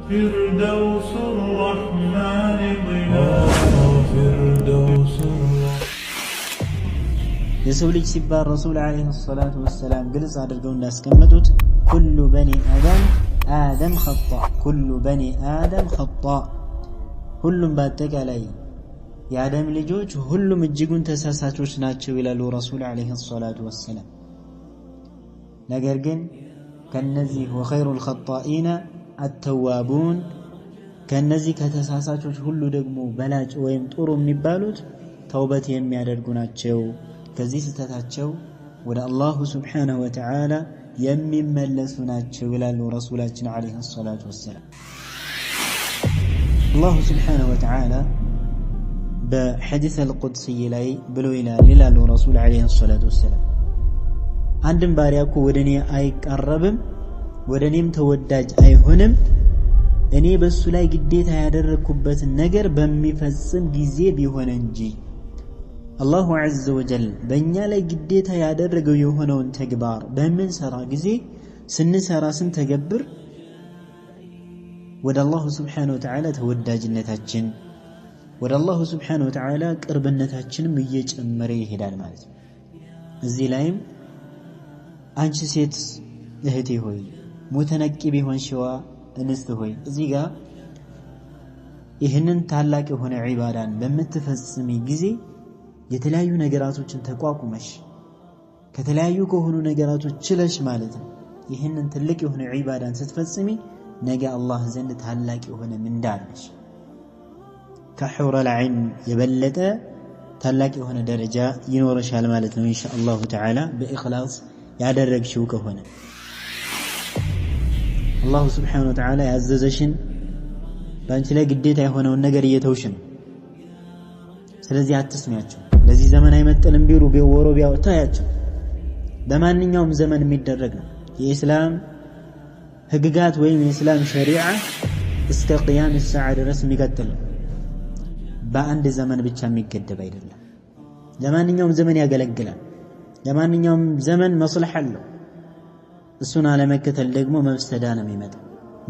فردوس الرحمن ظلال فردوس የሰው ልጅ ሲባል ረሱል አለይሂ ሰላቱ ወሰላም ግልጽ አድርገው እንዳስቀመጡት ኩሉ በኒ አደም ኸጣ ኩሉ በኒ አደም ኸጣ ሁሉም በአጠቃላይ የአደም ልጆች ሁሉም እጅጉን ተሳሳቾች ናቸው ይላሉ ረሱል አለይሂ ሰላቱ ወሰላም። ነገር ግን ከነዚህ ወኸይሩል ኸጣኢነ አተዋቡን ከነዚህ ከተሳሳቾች ሁሉ ደግሞ በላጭ ወይም ጥሩ የሚባሉት ተውበት የሚያደርጉ ናቸው። ከዚህ ስተታቸው ወደ አላሁ ስብሓነሁ ወተዓላ የሚመለሱ ናቸው ይላሉ ረሱላችን ዓለይሂ ሰላቱ ወሰላም። አላሁ ስብሓነሁ ወተዓላ በሐዲስ አልቁድስይ ላይ ብሎ ይላሉ ረሱል ዓለይሂ ሰላቱ ወሰላም፣ አንድም ባሪያ እኮ ወደ እኔ አይቃረብም ወደ እኔም ተወዳጅ አይሆንም እኔ በሱ ላይ ግዴታ ያደረግኩበትን ነገር በሚፈጽም ጊዜ ቢሆን እንጂ። አላሁ ዐዘ ወጀል በእኛ ላይ ግዴታ ያደረገው የሆነውን ተግባር በምንሰራ ጊዜ ስንሰራ ስንተገብር ወደ አላሁ ስብሓነሁ ወተዓላ ተወዳጅነታችን ወደ አላሁ ስብሓነሁ ወተዓላ ቅርብነታችንም እየጨመረ ይሄዳል ማለት ነው። እዚህ ላይም አንቺ ሴት እህቴ ሆይ ሙተነቂብ የሆንሽዋ እንስት ሆይ እዚህ ጋር ይህንን ታላቅ የሆነ ዒባዳን በምትፈጽሚ ጊዜ የተለያዩ ነገራቶችን ተቋቁመሽ ከተለያዩ ከሆኑ ነገራቶች ችለሽ ማለት ነው ይህንን ትልቅ የሆነ ዒባዳን ስትፈጽሚ ነገ አላህ ዘንድ ታላቅ የሆነ ምንዳ አለሽ። ከሑረል ዐይን የበለጠ ታላቅ የሆነ ደረጃ ይኖርሻል ማለት ነው ኢንሻአላሁ ተዓላ በኢኽላስ ያደረግሽው ከሆነ። አላሁ ስብሓነሁ ወተዓላ ያዘዘሽን በአንቺ ላይ ግዴታ የሆነውን ነገር እየተውሽ ነው። ስለዚህ አትስሚያቸው። ለዚህ ዘመን አይመጥንም ቢሉ ቢወሮ ቢያወጣያቸው በማንኛውም ዘመን የሚደረግ ነው። የኢስላም ህግጋት ወይም የኢስላም ሸሪዓ እስከ ቂያም ሰዓ ድረስ የሚቀጥል ነው። በአንድ ዘመን ብቻ የሚገደብ አይደለም። ለማንኛውም ዘመን ያገለግላል። ለማንኛውም ዘመን መስለህ አለው። እሱን አለመከተል ደግሞ መፍሰዳ ነው የሚመጣው፣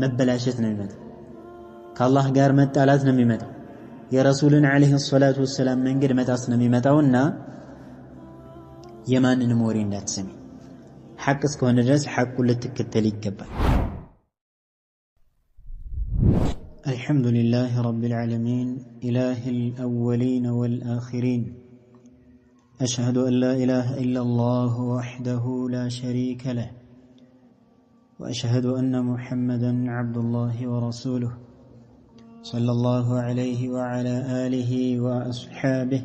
መበላሸት ነው የሚመጣው፣ ከአላህ ጋር መጣላት ነው የሚመጣው፣ የረሱልን ዓለይሂ ሰላቱ ወሰላም መንገድ መጣስ ነው የሚመጣውና የማንንም ወሬ እንዳትሰሚ። ሐቅ እስከሆነ ድረስ ሐቁን ልትከተል ይገባል። አልሐምዱሊላህ ረቢል ዓለሚን ኢላሂል አወሊን ወልአኺሪን አሽሀዱ አን ላ ኢላሃ ኢለላህ ወሕደሁ ላ ሸሪከ ለህ وأشهد أن محمدًا عبد الله ورسوله صلى الله عليه وعلى آله وأصحابه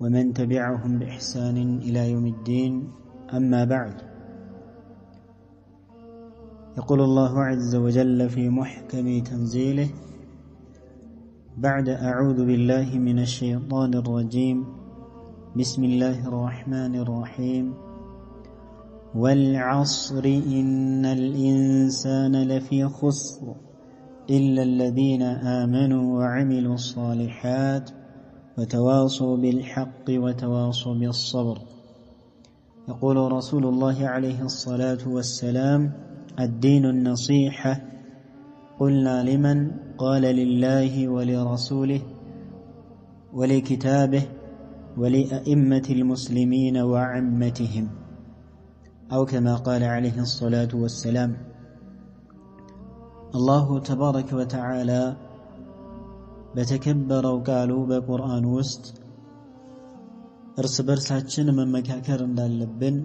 ومن تبعهم بإحسان إلى يوم الدين. أما بعد، يقول الله عز وجل في محكم تنزيله بعد أعوذ بالله من الشيطان الرجيم بسم الله الرحمن الرحيم والعصر إن الإنسان لفي خسر إلا الذين آمنوا وعملوا الصالحات وتواصوا بالحق وتواصوا بالصبر. يقول رسول الله عليه الصلاة والسلام الدين النصيحة. قلنا لمن؟ قال لله ولرسوله ولكتابه ولأئمة المسلمين وعمتهم، أو كما قال عليه الصلاة والسلام. الله تبارك وتعالى بتكبروا قالوا بقرآن وسط እርስ በርሳችን መመካከር እንዳለብን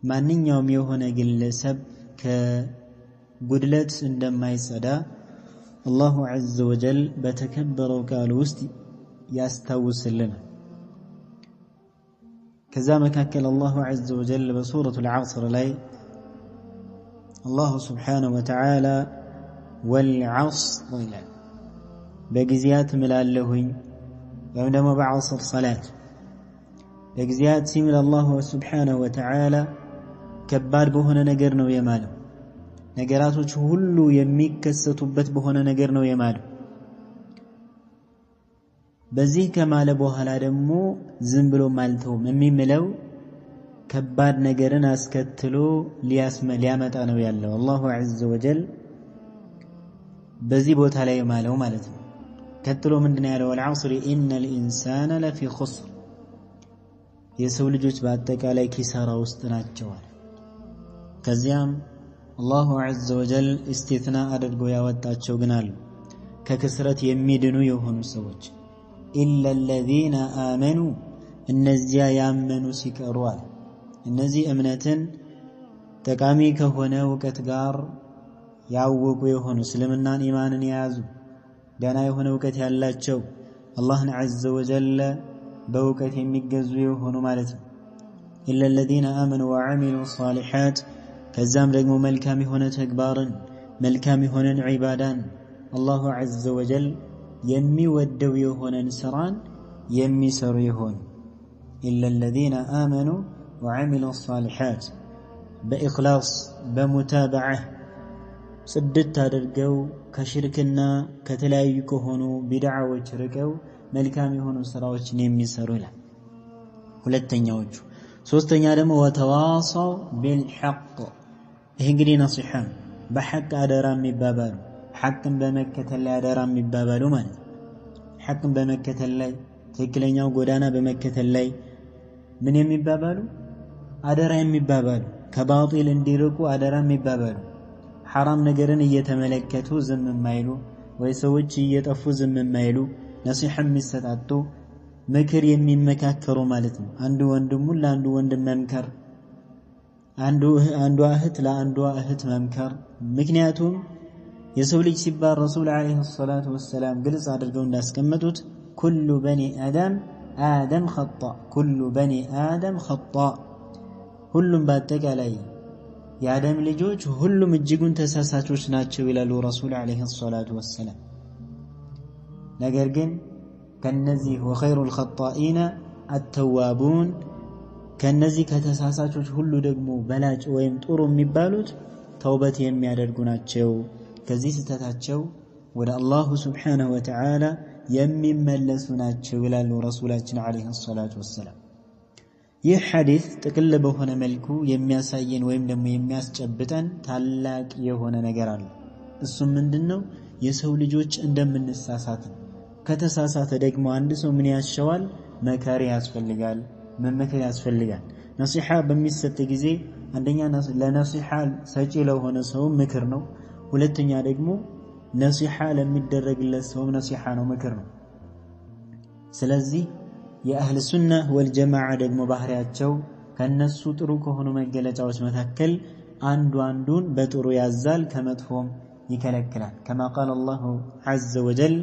ማንኛውም የሆነ ግለሰብ ከጉድለት እንደማይጸዳ አላሁ ዐዘ ወጀል በተከበረው ቃል ውስጥ ያስታውስልናል። ከዛ መካከል አላሁ ዐዘ ወጀል በሱረቱል ዐስር ላይ አላሁ ስብሓነሁ ወተዓላ ወልዐስር ይላል። በጊዜያት እምላለሁኝ ወይም ደግሞ በዐስር ሰላት በጊዜያት ሲምል አላሁ ስብሓነሁ ወተዓላ ከባድ በሆነ ነገር ነው የማለው። ነገራቶች ሁሉ የሚከሰቱበት በሆነ ነገር ነው የማለው። በዚህ ከማለ በኋላ ደግሞ ዝም ብሎ ማልተውም የሚምለው ከባድ ነገርን አስከትሎ ሊያመጣ ነው ያለው። አላሁ ዐዘ ወጀል በዚህ ቦታ ላይ ማለው ማለት ነው ቀጥሎ ምንድነው ያለው ወልዐስሪ ኢነል ኢንሳነ ለፊ ኹስር የሰው ልጆች በአጠቃላይ ኪሳራ ውስጥ ናቸው አለ ከዚያም አላሁ ዐዘ ወጀል ኢስቲትና አድርጎ ያወጣቸው ግን አሉ ከክስረት የሚድኑ የሆኑ ሰዎች ኢላ الذين آمنوا እነዚያ ያመኑ ሲቀሩ አለ እነዚህ እምነትን ጠቃሚ ከሆነ ዕውቀት ጋር ያወቁ የሆኑ እስልምናን ኢማንን የያዙ ደህና የሆነ ዕውቀት ያላቸው አላህን ዐዘ ወጀል በዕውቀት የሚገዙ የሆኑ ማለት ነው إلا الذين آمنوا وعملوا الصالحات ከዛም ደግሞ መልካም የሆነ ተግባርን መልካም የሆነ ዒባዳን አላሁ ዐዘ ወጀል የሚወደው የሆነን ስራን የሚሰሩ ይሆን إلا الذين آمنوا وعملوا الصالحات بإخلاص بمتابعة ጽድት አድርገው ከሽርክና ከተለያዩ ከሆኑ ቢድዓዎች ርቀው መልካም የሆኑ ስራዎችን የሚሰሩ ይላል ሁለተኛዎቹ ሶስተኛ ደግሞ ወተዋሳው ቢልሐቅ ይሄ እንግዲህ ነሲሐ በሐቅ አደራ የሚባባሉ ሐቅን በመከተል ላይ አደራ የሚባባሉ ማለት ሐቅን በመከተል ላይ ትክክለኛው ጎዳና በመከተል ላይ ምን የሚባባሉ አደራ የሚባባሉ ከባጢል እንዲርቁ አደራ የሚባባሉ حرام ነገርን እየተመለከቱ ዝም የማይሉ ወይ ሰዎች እየጠፉ ዝም የማይሉ ነሲሐ የሚሰጣጡ ምክር የሚመካከሩ ማለት ነው አንዱ ወንድሙን ለአንዱ ወንድም መምከር አንዱ እህት ለአንዱ እህት መምከር ምክንያቱም የሰው ልጅ ሲባል ረሱል አለይሂ ሰላቱ ወሰለም ግልጽ አድርገው እንዳስቀመጡት ኩሉ በኒ አደም خطأ ኩሉ በኒ አደም خطأ ሁሉም በአጠቃላይ የአደም ልጆች ሁሉም እጅጉን ተሳሳቾች ናቸው ይላሉ ረሱል አለይሂ ሰላቱ ወሰለም ነገር ግን ከነዚህ ወኸይሩል ኸጣኢና አተዋቡን ከነዚህ ከተሳሳቾች ሁሉ ደግሞ በላጭ ወይም ጥሩ የሚባሉት ተውበት የሚያደርጉ ናቸው ከዚህ ስተታቸው ወደ አላሁ ሱብሓነሁ ወተዓላ የሚመለሱ ናቸው ይላሉ ረሱላችን አለይሂ ሰላቱ ወሰለም ይህ ሐዲስ ጥቅል በሆነ መልኩ የሚያሳየን ወይም ደግሞ የሚያስጨብጠን ታላቅ የሆነ ነገር አለ እሱም ምንድነው የሰው ልጆች እንደምንሳሳት ከተሳሳተ ደግሞ አንድ ሰው ምን ያሻዋል መከር ያስፈልጋል መመከር ያስፈልጋል ነሲሐ በሚሰጥ ጊዜ አንደኛ ለነሲሐ ሰጪ ለሆነ ሰው ምክር ነው ሁለተኛ ደግሞ ነሲሐ ለሚደረግለት ሰው ነሲሐ ነው ምክር ነው ስለዚህ የአህል ሱና ወልጀማዓ ደግሞ ባህሪያቸው ከነሱ ጥሩ ከሆኑ መገለጫዎች መካከል አንዱን በጥሩ ያዛል ከመጥፎም ይከለክላል كما قال الله عز وجل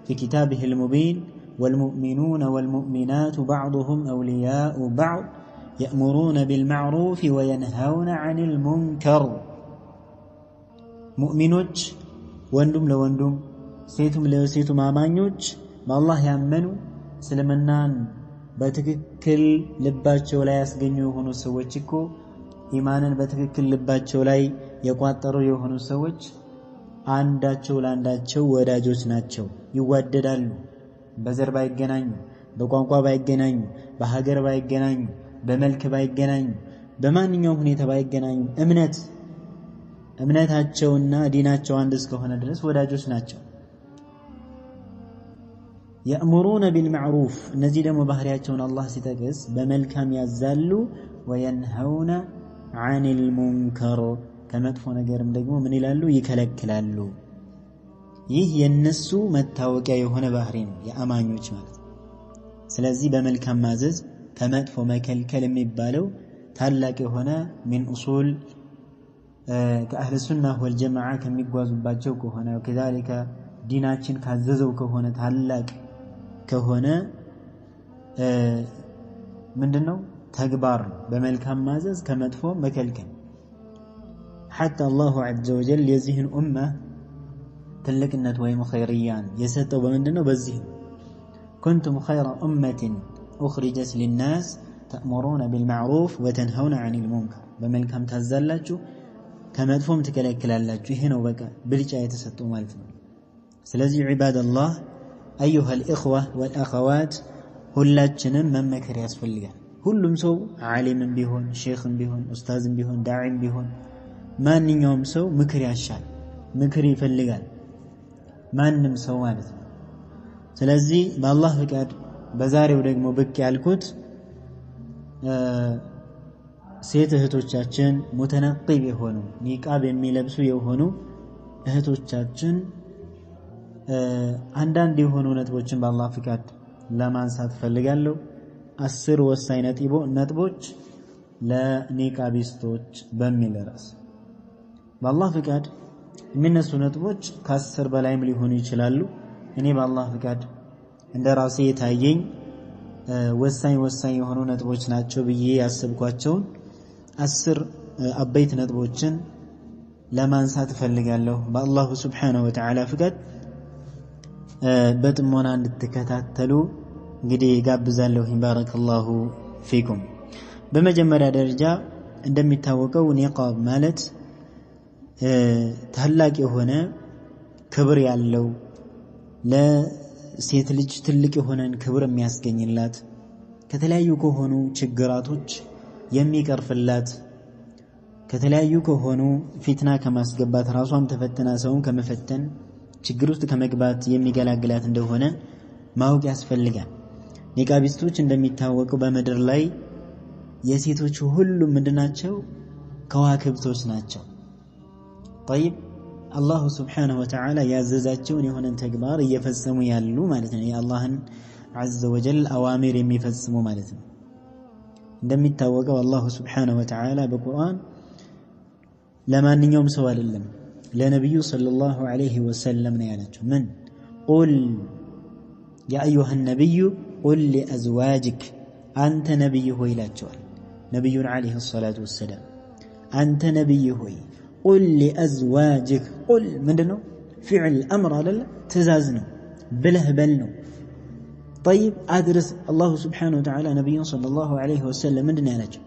في كتابه المبين والمؤمنون والمؤمنات بعضهم أولياء بعض يأمرون بالمعروف وينهون عن المنكر مؤمنوች ወንዱም ለወንዱም ሴቱም ለሴቱ ማማኞች በአላህ ያመኑ እስልምናን በትክክል ልባቸው ላይ ያስገኙ የሆኑ ሰዎች እኮ ኢማንን በትክክል ልባቸው ላይ የቋጠሩ የሆኑ ሰዎች አንዳቸው ለአንዳቸው ወዳጆች ናቸው ይዋደዳሉ በዘር ባይገናኙ በቋንቋ ባይገናኙ በሀገር ባይገናኙ በመልክ ባይገናኙ በማንኛውም ሁኔታ ባይገናኙ እምነታቸውና ዲናቸው አንድ እስከሆነ ድረስ ወዳጆች ናቸው يأمرون بالمعروف እነዚህ ደግሞ ባህሪያቸውን አላህ ሲጠቅስ በመልካም ያዛሉ وينهون عن المنكر ከመጥፎ ነገርም ደግሞ ምን ይላሉ ይከለክላሉ ይህ የነሱ መታወቂያ የሆነ ባህሪ ነው የአማኞች ማለት ስለዚህ በመልካም ማዘዝ ከመጥፎ መከልከል የሚባለው ታላቅ የሆነ من اصول ከአህለ ሱና ወልጀማዓ ከሚጓዙባቸው ከሆነ ከذلك ዲናችን ካዘዘው ከሆነ ታላቅ ከሆነ ምንድነው ተግባር በመልካም ማዘዝ ከመጥፎ መከልከል حتى الله عز وجل የዚህን ኡማ ትልቅነት ወይም ኸይርያን የሰጠው በምንድነው በዚህ كنتم خير أمة أخرجت للناس تأمرون بالمعروف وتنهون عن المنكر በመልካም ታዛላችሁ ከመጥፎም ትከለክላላችሁ ይሄ ነው በቃ ብልጫ የተሰጠው ማለት ነው ስለዚህ ዒባድ አላህ أيها الإخوة والأخوات ሁላችንም መመከር ያስፈልጋል ሁሉም ሰው ዓሊምም ቢሆን ሼኽም ቢሆን ኡስታዝም ቢሆን ዳዒም ቢሆን ማንኛውም ሰው ምክር ያሻል ምክር ይፈልጋል ማንም ሰው ማለት ነው። ስለዚህ በአላህ ፍቃድ በዛሬው ደግሞ ብቅ ያልኩት ሴት እህቶቻችን ሙተነቂብ የሆኑ ኒቃብ የሚለብሱ የሆኑ እህቶቻችን አንዳንድ የሆኑ ነጥቦችን በአላህ ፍቃድ ለማንሳት ፈልጋለሁ። 10 ወሳኝ ነጥቦች ለኒቃቢስቶች በሚል ርዕስ በአላህ ፍቃድ የሚነሱ ነጥቦች ከ10 በላይም ሊሆኑ ይችላሉ። እኔ በአላህ ፍቃድ እንደራሴ የታየኝ ወሳኝ የሆኑ ነጥቦች ናቸው ብዬ ያሰብኳቸውን 10 አበይት ነጥቦችን ለማንሳት ፈልጋለሁ። በአላሁ ሱብሓነሁ ወተዓላ ፍቃድ በጥሞና እንድትከታተሉ እንግዲህ ጋብዛለሁ። ባረከላሁ ፊኩም። በመጀመሪያ ደረጃ እንደሚታወቀው ኒቃብ ማለት ታላቅ የሆነ ክብር ያለው ለሴት ልጅ ትልቅ የሆነን ክብር የሚያስገኝላት ከተለያዩ ከሆኑ ችግራቶች የሚቀርፍላት ከተለያዩ ከሆኑ ፊትና ከማስገባት ራሷም ተፈትና ሰውን ከመፈተን ችግር ውስጥ ከመግባት የሚገላግላት እንደሆነ ማወቅ ያስፈልጋል። ኒቃቢስቶች እንደሚታወቀው በምድር ላይ የሴቶች ሁሉ ምንድናቸው? ከዋክብቶች ናቸው። طيب አላሁ ሱብሓነሁ ወተዓላ ያዘዛቸውን የሆነን ተግባር እየፈጸሙ ያሉ ማለት ነው። የአላህን ዐዘ ወጀል አዋሚር የሚፈጽሙ ማለት ነው። እንደሚታወቀው አላሁ ሱብሓነሁ ወተዓላ በቁርአን ለማንኛውም ሰው አይደለም ለነብዩ ሰለላሁ ዐለይሂ ወሰለም ነው ያላቸው። ምን ቁል ያ አዩሃ ነብዩ ቁል ሊአዝዋጅክ አንተ ነብይ ሆይ ይላቸዋል። ነብዩን ዐለይሂ ሰላቱ ወሰላም አንተ ነብይ ሆይ ቁል ሊአዝዋጅክ ቁል ምንድነው? ፊዕል አምር አይደለ? ትእዛዝ ነው። ብለህ በል ነው። طيب አድርስ። አላሁ ሱብሓነሁ ወተዓላ ነብዩን ሰለላሁ ዐለይሂ ወሰለም ምንድነው ያላቸው?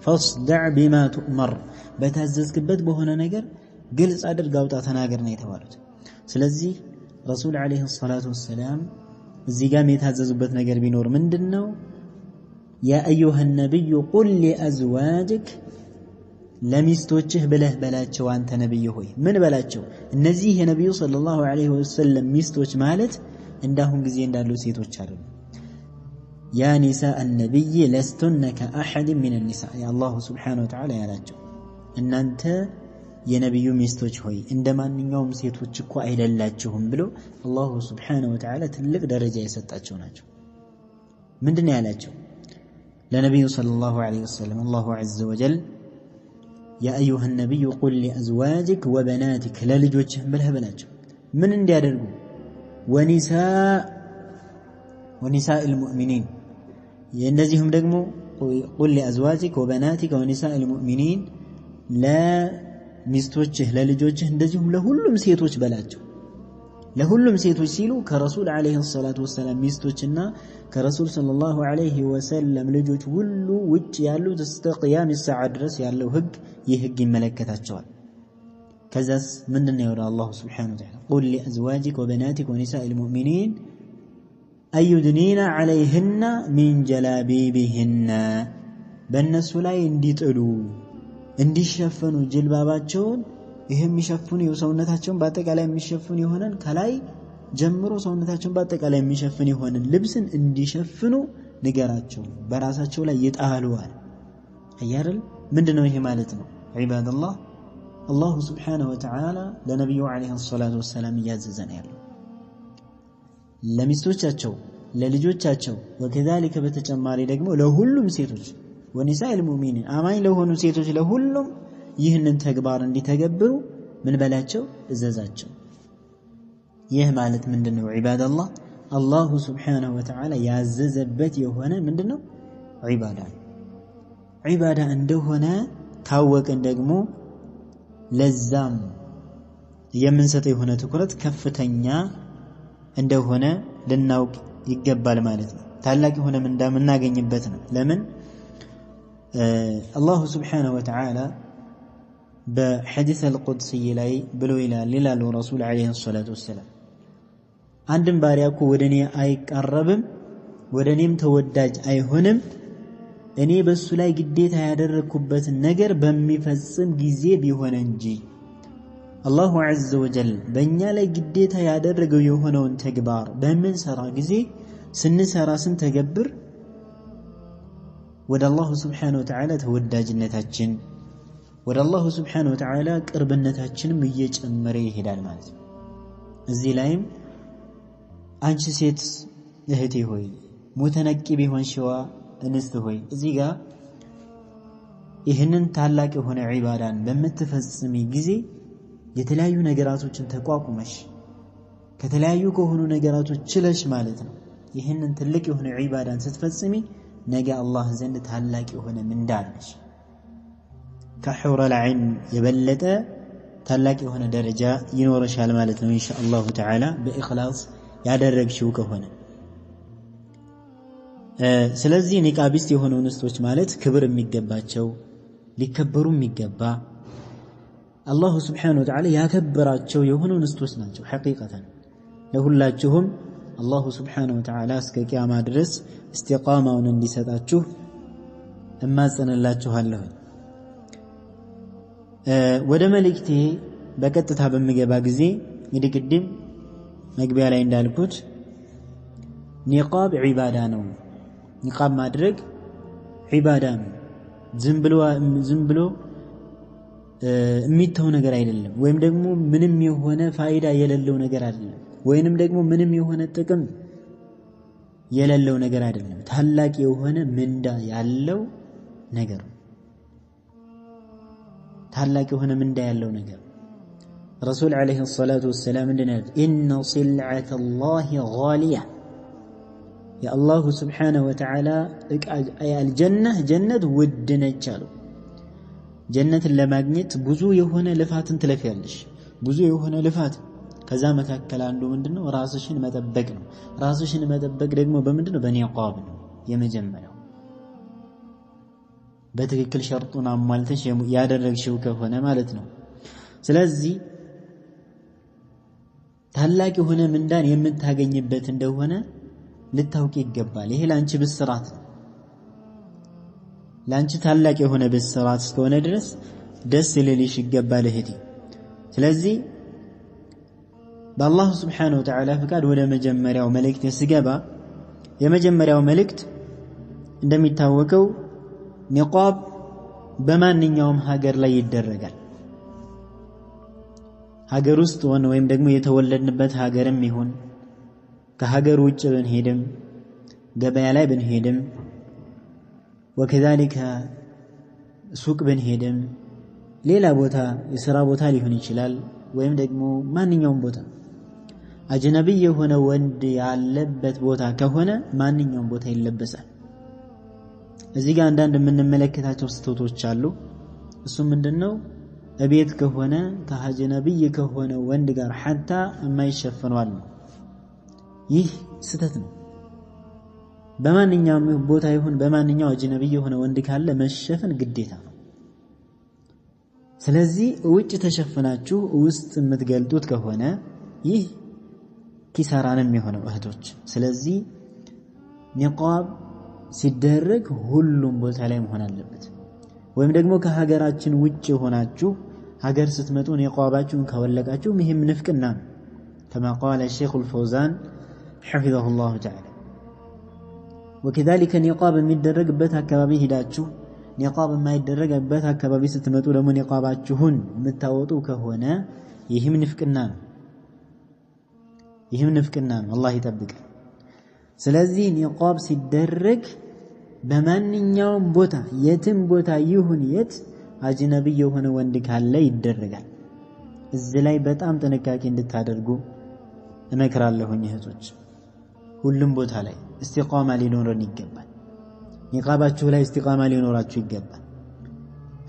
ፈስደዕ ቢማ ቱእመር በታዘዝክበት በሆነ ነገር ግልጽ አድርግ አውጣ ተናገር ነው የተባሉት። ስለዚህ ረሱል ዐለይሂ ሰላቱ ወሰላም እዚህ ጋር የታዘዙበት ነገር ቢኖር ምንድነው? ያ አዩሃ ነብዩ ቁል ሊአዝዋጅክ ለሚስቶችህ ብለህ በላቸው አንተ ነብይ ሆይ። ምን በላቸው? እነዚህ የነብዩ ሰለላሁ ዐለይሂ ወሰለም ሚስቶች ማለት እንዳሁን ጊዜ እንዳሉ ሴቶች አይደሉም። ያ ኒሳእ ነብይ ለስቱነ ከአሐድ ሚን النساء አላሁ ሱብሓነሁ ወተዓላ ያላቸው እናንተ የነብዩ ሚስቶች ሆይ እንደማንኛውም ሴቶች እኮ አይደላችሁም ብሎ አላሁ ሱብሓነሁ ወተዓላ ትልቅ ደረጃ የሰጣቸው ናቸው። ምንድነው ያላቸው? ለነብዩ ሰለላሁ ዐለይሂ ወሰለም አላሁ ዐዘ ወጀል ያ አዩሃ ነብዩ ቁል ሊአዝዋጅክ ወበናቲክ ለልጆችህ ብለህ በላቸው ምን እንዲያደርጉ? ወኒሳእ ልሙእሚኒን እንደዚሁም ደግሞ ቁል ሊአዝዋጅክ ወበናቲክ ወኒሳእ ልሙእሚኒን ለሚስቶችህ ለልጆችህ እንደዚሁም ለሁሉም ሴቶች በላቸው። ለሁሉም ሴቶች ሲሉ ከረሱል ዐለይሂ ሰላቱ ወሰላም ሚስቶችና ከረሱል ሰለላሁ ዐለይሂ ወሰለም ልጆች ሁሉ ውጭ ያሉት እስከ ቂያም ሰዓ ድረስ ያለው ህግ ይህ ህግ ይመለከታቸዋል። ከዛስ ምንድነው ያለው አላሁ ሱብሓነሁ ወተዓላ ቁል ሊአዝዋጅክ ወበናቲክ ወኒሳኢ ልሙእሚኒን አዩድኒና ዐለይሂና ሚን ጀላቢቢሂና በእነሱ ላይ እንዲጥሉ እንዲሸፈኑ ጅልባባቸውን ይሄ የሚሸፍኑ የሰውነታቸውን በአጠቃላይ የሚሸፍኑ የሆነን ከላይ ጀምሮ ሰውነታቸውን በአጠቃላይ የሚሸፍን የሆነን ልብስን እንዲሸፍኑ ንገራቸው፣ በራሳቸው ላይ ይጣሉዋል። አያረል ምንድነው ይሄ ማለት ነው? ዒባደላህ አላሁ ሱብሓነሁ ወተዓላ ለነብዩ ዐለይሂ ሰላቱ ወሰላም እያዘዘን ያለው ለሚስቶቻቸው ለልጆቻቸው ወከዛሊከ በተጨማሪ ደግሞ ለሁሉም ሴቶች ወኒሳኢል ሙእሚኒን አማኝ ለሆኑ ሴቶች ለሁሉም ይህንን ተግባር እንዲተገብሩ ምን በላቸው? እዘዛቸው። ይህ ማለት ምንድነው? ዒባደላህ አላሁ ሱብሓነሁ ወተዓላ ያዘዘበት የሆነ ምንድነው? ዒባዳ እንደሆነ ካወቅን ደግሞ ለዛም የምንሰጠው የሆነ ትኩረት ከፍተኛ እንደሆነ ልናውቅ ይገባል ማለት ነው። ታላቅ የሆነ ምንዳ የምናገኝበት ነው። ለምን? አላሁ ሱብሓነሁ ወተዓላ በሐዲስ አልቁድስይ ላይ ብሎ ይላል ረሱል ዐለይሂ ሰላቱ ወሰላም አንድም ባሪያ እኮ ወደኔ አይቀርብም ወደኔም ተወዳጅ አይሆንም እኔ በሱ ላይ ግዴታ ያደረኩበትን ነገር በሚፈጽም ጊዜ ቢሆን እንጂ አላሁ ዐዘ ወጀል በእኛ ላይ ግዴታ ያደረገው የሆነውን ተግባር በምንሰራ ጊዜ ስንሰራ ስንተገብር ወደ አላሁ ስብሓነሁ ወተዓላ ተወዳጅነታችን ወደ አላሁ ስብሓነሁ ወተዓላ ቅርብነታችንም እየጨመረ ይሄዳል ማለት ነው። እዚህ ላይም አንቺ ሴት እህቴ ሆይ ሙተነቂብ የሆንሽዋ እንስት ሆይ እዚህ ጋር ይህንን ታላቅ የሆነ ዒባዳን በምትፈጽሚ ጊዜ የተለያዩ ነገራቶችን ተቋቁመሽ ከተለያዩ ከሆኑ ነገራቶች ችለሽ ማለት ነው ይህንን ትልቅ የሆነ ዒባዳን ስትፈጽሚ ነገ አላህ ዘንድ ታላቅ የሆነ ምንዳ አለሽ። ከሑረል ዐይን የበለጠ ታላቅ የሆነ ደረጃ ይኖርሻል ማለት ነው ኢንሻአላሁ ተዓላ በኢኽላስ ያደረግሽው ከሆነ። ስለዚህ ኒቃቢስት የሆኑ እንስቶች ማለት ክብር የሚገባቸው ሊከበሩ የሚገባ አላሁ ስብሓነሁ ወተዓላ ያከበራቸው የሆኑ እንስቶች ናቸው። ሐቂቀተን ለሁላችሁም አላሁ ስብሓነሁ ወተዓላ እስከ ቂያማ ድረስ እስቲቃማውን እንዲሰጣችሁ እማጸንላችኋለሁ። ወደ መልእክቴ በቀጥታ በሚገባ ጊዜ እንግዲህ ቅድም መግቢያ ላይ እንዳልኩት ኒቃብ ዒባዳ ነው። ኒቃብ ማድረግ ዒባዳ ነው። ዝም ብሎ የሚተው ነገር አይደለም፣ ወይም ደግሞ ምንም የሆነ ፋይዳ የሌለው ነገር አይደለም፣ ወይንም ደግሞ ምንም የሆነ ጥቅም የሌለው ነገር አይደለም። ታላቅ የሆነ ምንዳ ያለው ነገር ታላቅ የሆነ ምንዳ ያለው ነገር ረሱል ዓለይሂ ሰላቱ ወሰላም እንደነበር ኢነ ሲልዐተላሂ ጋሊያ የአላሁ ስብሓነሁ ወተዓላ ጀነት ውድ ነች አሉ። ጀነትን ለማግኘት ብዙ የሆነ ልፋትን ትለፊያለሽ፣ ብዙ የሆነ ልፋት። ከዛ መካከል አንዱ ምንድነው? ራስሽን መጠበቅ ነው። ራስሽን መጠበቅ ደግሞ በምንድነው? በኒቃብ ነው የመጀመሪያው። በትክክል ሸርጡን አሟልተሽ ያደረግሽው ከሆነ ማለት ነው። ስለዚህ ታላቅ የሆነ ምንዳን የምታገኝበት እንደሆነ ልታውቂ ይገባል። ይሄ ላንቺ ብስራት ነው። ላንቺ ታላቅ የሆነ ብስራት እስከሆነ ድረስ ደስ ሊልሽ ይገባል እህቴ። ስለዚህ በአላሁ ስብሓነሁ ወተዓላ ፍቃድ ወደ መጀመሪያው መልእክት ስገባ የመጀመሪያው መልእክት እንደሚታወቀው ኒቃብ በማንኛውም ሀገር ላይ ይደረጋል። ሀገር ውስጥ ሆነ ወይም ደግሞ የተወለድንበት ሀገርም ይሁን ከሀገር ውጭ ብንሄድም ገበያ ላይ ብንሄድም ወከዛሊከ ሱቅ ብንሄድም ሌላ ቦታ የሥራ ቦታ ሊሆን ይችላል፣ ወይም ደግሞ ማንኛውም ቦታ አጅነቢይ የሆነ ወንድ ያለበት ቦታ ከሆነ ማንኛውም ቦታ ይለበሳል። እዚህ ጋር አንዳንድ የምንመለከታቸው ስህተቶች አሉ። እሱም ምንድነው? እቤት ከሆነ ከአጅነቢይ ከሆነ ወንድ ጋር ሐታ የማይሸፈኑ አሉ። ይህ ስህተት ነው። በማንኛውም ቦታ ይሁን በማንኛው አጅነቢይ የሆነ ወንድ ካለ መሸፈን ግዴታ ነው። ስለዚህ ውጭ ተሸፍናችሁ ውስጥ የምትገልጡት ከሆነ ይህ ኪሳራንም የሆነው እህቶች። ስለዚህ ኒቃብ ሲደረግ ሁሉም ቦታ ላይ መሆን አለበት። ወይም ደግሞ ከሀገራችን ውጭ ሆናችሁ ሀገር ስትመጡ ኒቃባችሁን ካወለቃችሁ ይህም ንፍቅና ነው። ከማ ቃለ ሸይኹል ፈውዛን ሐፊዘሁላሁ ተዓላ። ወከዛሊከ ኒቃብ የሚደረግበት አካባቢ ሄዳችሁ ኒቃብ የማይደረግበት አካባቢ ስትመጡ ደግሞ ኒቃባችሁን የምታወጡ ከሆነ ይህም ንፍቅና ነው። ይህም ንፍቅና ነው። አላህ ይጠብቅ። ስለዚህ ኒቃብ ሲደረግ በማንኛውም ቦታ የትም ቦታ ይሁን የት አጅነቢይ የሆነ ወንድ ካለ ይደረጋል። እዚህ ላይ በጣም ጥንቃቄ እንድታደርጉ እመክራለሁኝ እህቶች። ሁሉም ቦታ ላይ እስቲቃማ ሊኖረን ይገባል። ኒቃባችሁ ላይ እስቲቃማ ሊኖራችሁ ይገባል።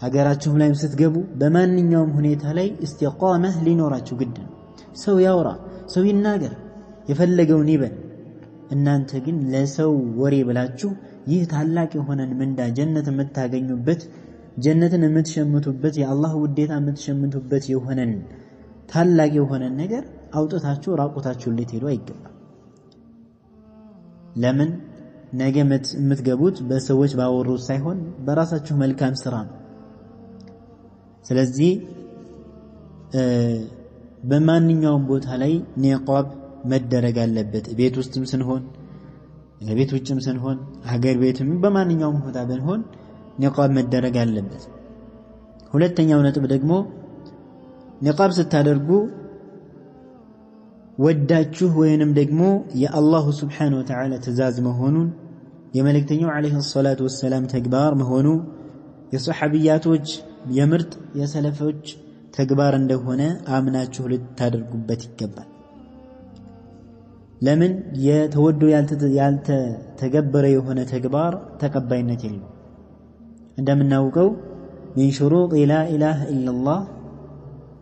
ሀገራችሁም ላይም ስትገቡ በማንኛውም ሁኔታ ላይ እስቲቃማ ሊኖራችሁ ግድ ነው። ሰው ያውራ፣ ሰው ይናገር፣ የፈለገውን ይበል። እናንተ ግን ለሰው ወሬ ብላችሁ ይህ ታላቅ የሆነን ምንዳ ጀነት የምታገኙበት ጀነትን የምትሸምቱበት የአላህ ውዴታ የምትሸምቱበት የሆነን ታላቅ የሆነን ነገር አውጥታችሁ ራቁታችሁን ልትሄዱ አይገባም። ለምን? ነገ የምትገቡት በሰዎች ባወሩት ሳይሆን በራሳችሁ መልካም ስራ ነው። ስለዚህ በማንኛውም ቦታ ላይ ኒቃብ መደረግ አለበት። ቤት ውስጥም ስንሆን ለቤት ውጭም ስንሆን ሀገር ቤትም በማንኛውም ቦታ ብንሆን ኒቃብ መደረግ አለበት። ሁለተኛው ነጥብ ደግሞ ኒቃብ ስታደርጉ ወዳችሁ ወይንም ደግሞ የአላሁ ስብሓነሁ ወተዓላ ትእዛዝ መሆኑን የመልእክተኛው ዓለይሂ ሰላቱ ወሰላም ተግባር መሆኑ የሰሐቢያቶች የምርጥ የሰለፎች ተግባር እንደሆነ አምናችሁ ልታደርጉበት ይገባል። ለምን የተወዶ ያልተተገበረ የሆነ ተግባር ተቀባይነት የለውም። እንደምናውቀው من شروط لا إله إلا الله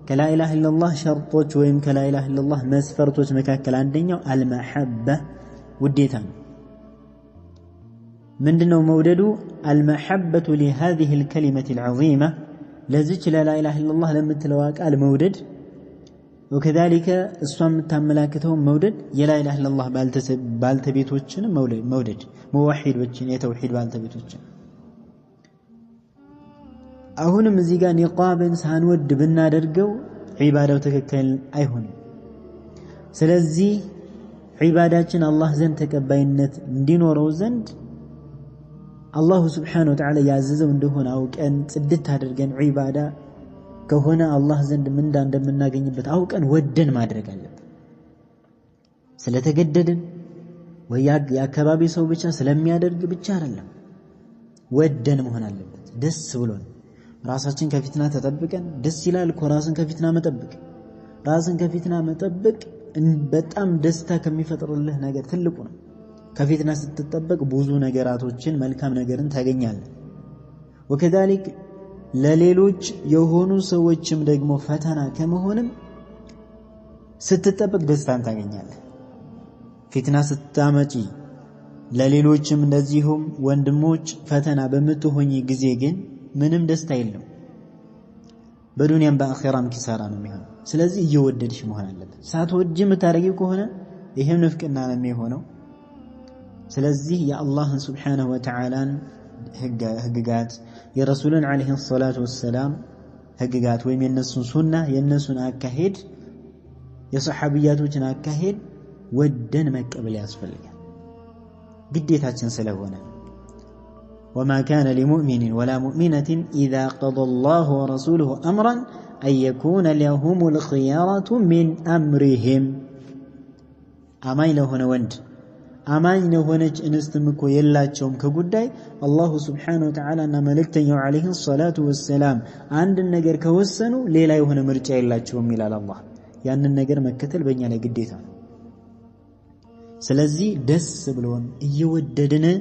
كلا إله إلا الله شرطوች ወይም كلا إله إلا الله መስፈርቶች መካከል አንደኛው المحبة ውዴታ ነው። ምንድነው መውደዱ? المحبة لهذه الكلمة العظيمة ለዚች لا إله إلا الله ለምትለው ቃል መውደድ وكذلك እሷም ተመላክተው መውደድ የلا إله إلا الله ባልተቤቶችን መውደድ ሙዋሂዶችን የተውሂድ ባልተቤቶችን አሁንም እዚህ ጋር ኒቃብን ሳንወድ ብናደርገው ዒባዳው ትክክል አይሆንም። ስለዚህ ዒባዳችን አላህ ዘንድ ተቀባይነት እንዲኖረው ዘንድ አላሁ ስብሓነሁ ወተዓላ ያዘዘው እንደሆነ አውቀን ጽድት አድርገን ዒባዳ ከሆነ አላህ ዘንድ ምንዳ እንደምናገኝበት አውቀን ወደን ማድረግ አለብን። ስለተገደድን ወይ የአካባቢ ሰው ብቻ ስለሚያደርግ ብቻ አይደለም፣ ወደን መሆን አለበት። ደስ ብሎን ራሳችን ከፊትና ተጠብቀን ደስ ይላል እኮ ራስን ከፊትና መጠበቅ። ራስን ከፊትና መጠበቅ በጣም ደስታ ከሚፈጥርልህ ነገር ትልቁ ነው። ከፊትና ስትጠበቅ ብዙ ነገራቶችን መልካም ነገርን ታገኛለህ። ወከዛሊክ ለሌሎች የሆኑ ሰዎችም ደግሞ ፈተና ከመሆንም ስትጠበቅ ደስታን ታገኛለህ። ፊትና ስታመጪ ለሌሎችም እንደዚሁም ወንድሞች ፈተና በምትሆኚ ጊዜ ግን ምንም ደስታ የለም። በዱንያም በአኺራም ኪሳራ ነው የሚሆነው። ስለዚህ እየወደድሽ መሆን አለበት። ሳትወጂ የምታደርጊው ከሆነ ይሄም ንፍቅና ነው የሚሆነው። ስለዚህ የአላህን ሱብሓነሁ ወተዓላን ህግጋት የረሱልን ዓለይሂ ሰላቱ ወሰላም ህግጋት ወይም የነሱን ሱና የነሱን አካሄድ የሰሐቢያቶችን አካሄድ ወደን መቀበል ያስፈልጋል ግዴታችን ስለሆነ وما كان لمؤمن ولا مؤمنة إذا قضى الله ورسوله أمرا أن يكون لهم الخيارة من أمرهم أماي لهنا وند أماي لهنا نستمكو يلاتشهم كقداي الله سبحانه وتعالى أن ملكتني عليه الصلاة والسلام عند النجر كوسنوا ليلا يهنا مرجع يلاتشهم إلى الله يعني النجر مكتل بني على قديتان سلزي دس بلون يوددنا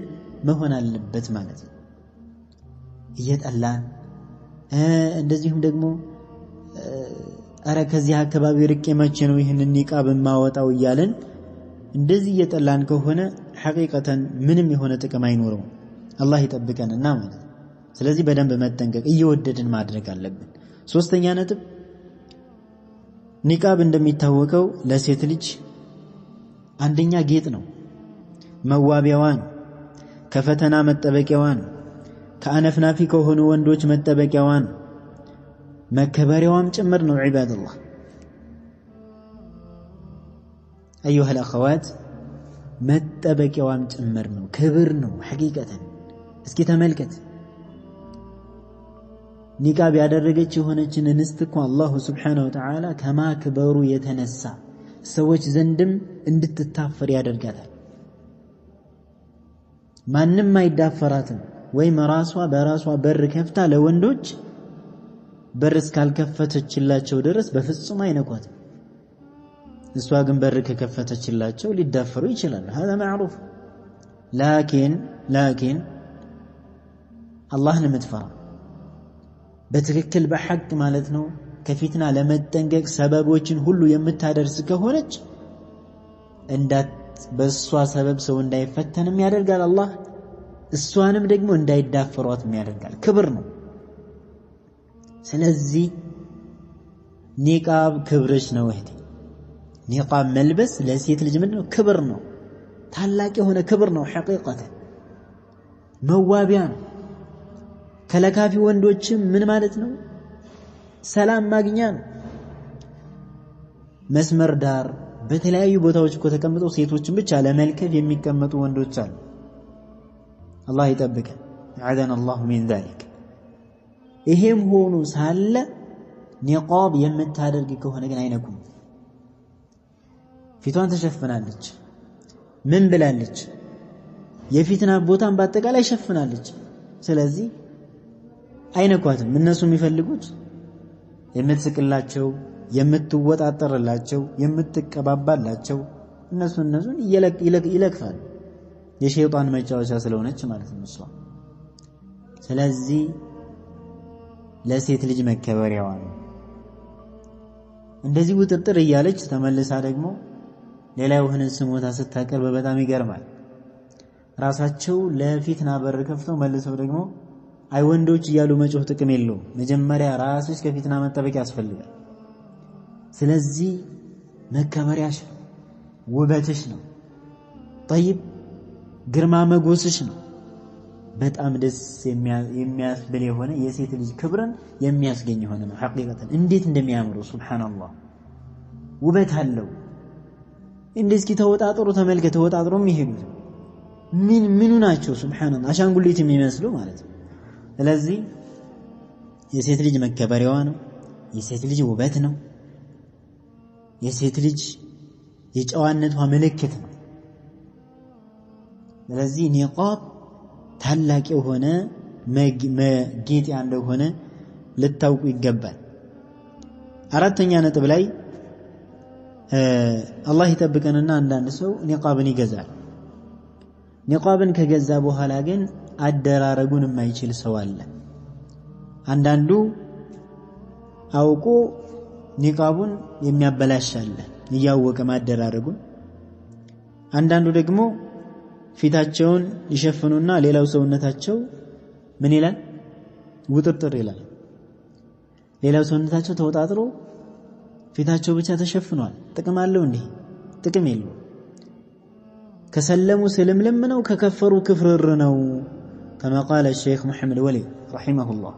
መሆን አለበት ማለት ነው። እየጠላን እንደዚሁም ደግሞ አረ ከዚህ አካባቢ ርቄ መቼ ነው ይሄንን ኒቃብ ማወጣው እያለን እንደዚህ እየጠላን ከሆነ ሐቂቀተን ምንም የሆነ ጥቅም አይኖረውም። አላህ ይጠብቀንና ማለት ነው። ስለዚህ በደንብ መጠንቀቅ እየወደድን ማድረግ አለብን። ሶስተኛ ነጥብ ኒቃብ እንደሚታወቀው ለሴት ልጅ አንደኛ ጌጥ ነው፣ መዋቢያዋ ነው፣ ከፈተና መጠበቂያዋ ነው፣ ከአነፍናፊ ከሆኑ ወንዶች መጠበቂያዋ ነው፣ መከበሪያዋም ጭምር ነው። ዒባደላህ አዩሃ አልአኸዋት መጠበቂያዋም ጭምር ነው፣ ክብር ነው። ሐቂቀተን እስኪ ተመልከት፣ ኒቃብ ያደረገች የሆነችን እንስት እኮ አላሁ ስብሓነሁ ወተዓላ ከማክበሩ የተነሳ ሰዎች ዘንድም እንድትታፈር ያደርጋታል። ማንም አይዳፈራትም። ወይም ራሷ በራሷ በር ከፍታ ለወንዶች በር እስካልከፈተችላቸው ድረስ በፍጹም አይነኳትም። እሷ ግን በር ከከፈተችላቸው ሊዳፈሩ ይችላሉ። هذا معروف ላኪን አላህን የምትፈራ በትክክል በሐቅ ማለት ነው ከፊትና ለመጠንቀቅ ሰበቦችን ሁሉ የምታደርስ ከሆነች በእሷ ሰበብ ሰው እንዳይፈተንም ያደርጋል አላህ። እሷንም ደግሞ እንዳይዳፈሯትም ያደርጋል። ክብር ነው። ስለዚህ ኒቃብ ክብርሽ ነው እህቴ። ኒቃብ መልበስ ለሴት ልጅ ምንድነው? ክብር ነው። ታላቅ የሆነ ክብር ነው። ሐቂቀተን መዋቢያ ነው። ከለካፊ ወንዶችም ምን ማለት ነው? ሰላም ማግኛ ነው። መስመር ዳር በተለያዩ ቦታዎች እኮ ተቀምጠው ሴቶችን ብቻ ለመልከፍ የሚቀመጡ ወንዶች አሉ። አላህ ይጠብቀን። አዓዘና አላሁ ሚን ዛሊክ። ይሄም ሆኖ ሳለ ኒቃብ የምታደርግ ከሆነ ግን አይነኩም። ፊቷን ተሸፍናለች፣ ምን ብላለች? የፊትና ቦታን በአጠቃላይ ሸፍናለች። ስለዚህ አይነኳትም። እነሱ የሚፈልጉት የምትስቅላቸው፣ የምትወጣጠርላቸው፣ የምትቀባባላቸው እነሱን ይለክፋል። የሸይጣን መጫወቻ ስለሆነች ማለት ነው እሷ። ስለዚህ ለሴት ልጅ መከበሪያዋ ነው። እንደዚህ ውጥርጥር እያለች ተመልሳ ደግሞ ሌላ የሆነ ስሞታ ስታቀርብ በጣም ይገርማል። ራሳቸው ለፊትና በር ከፍተው መልሰው ደግሞ አይ ወንዶች እያሉ መጮህ ጥቅም የለውም። መጀመሪያ ራስሽ ከፊትና መጠበቅ ያስፈልጋል። ስለዚህ መከበሪያሽ ነው፣ ውበትሽ ነው፣ ጠይብ ግርማ መጎስሽ ነው። በጣም ደስ የሚያስብል የሆነ የሴት ልጅ ክብርን የሚያስገኝ የሆነ ነው። ሐቂቀተን እንዴት እንደሚያምሩ ሱብሃንአላህ፣ ውበት አለው። እንደዚህ ተወጣጥሮ ተመልከተ፣ ተወጣጥሮ የሚሄዱት ምኑ ናቸው? ሱብሃንአላህ አሻንጉሊት የሚመስሉ ማለት ነው። ስለዚህ የሴት ልጅ መከበሪያዋ ነው፣ የሴት ልጅ ውበት ነው፣ የሴት ልጅ የጨዋነቷ ምልክት ነው። ስለዚህ ኒቃብ ታላቅ የሆነ መጌጫ እንደሆነ ልታውቁ ይገባል። አራተኛ ነጥብ ላይ አላህ ይጠብቀንና አንዳንድ ሰው ኒቃብን ይገዛል። ኒቃብን ከገዛ በኋላ ግን አደራረጉን የማይችል ሰው አለ። አንዳንዱ አውቆ ኒቃቡን የሚያበላሽ አለ እያወቀ ማደራረጉን። አንዳንዱ ደግሞ ፊታቸውን ይሸፍኑና ሌላው ሰውነታቸው ምን ይላል? ውጥርጥር ይላል። ሌላው ሰውነታቸው ተወጣጥሮ ፊታቸው ብቻ ተሸፍኗል። ጥቅም አለው እንዴ? ጥቅም የለው። ከሰለሙ ስልምልም ነው፣ ከከፈሩ ክፍርር ነው። كما قال الشيخ محمد ولي رحمه الله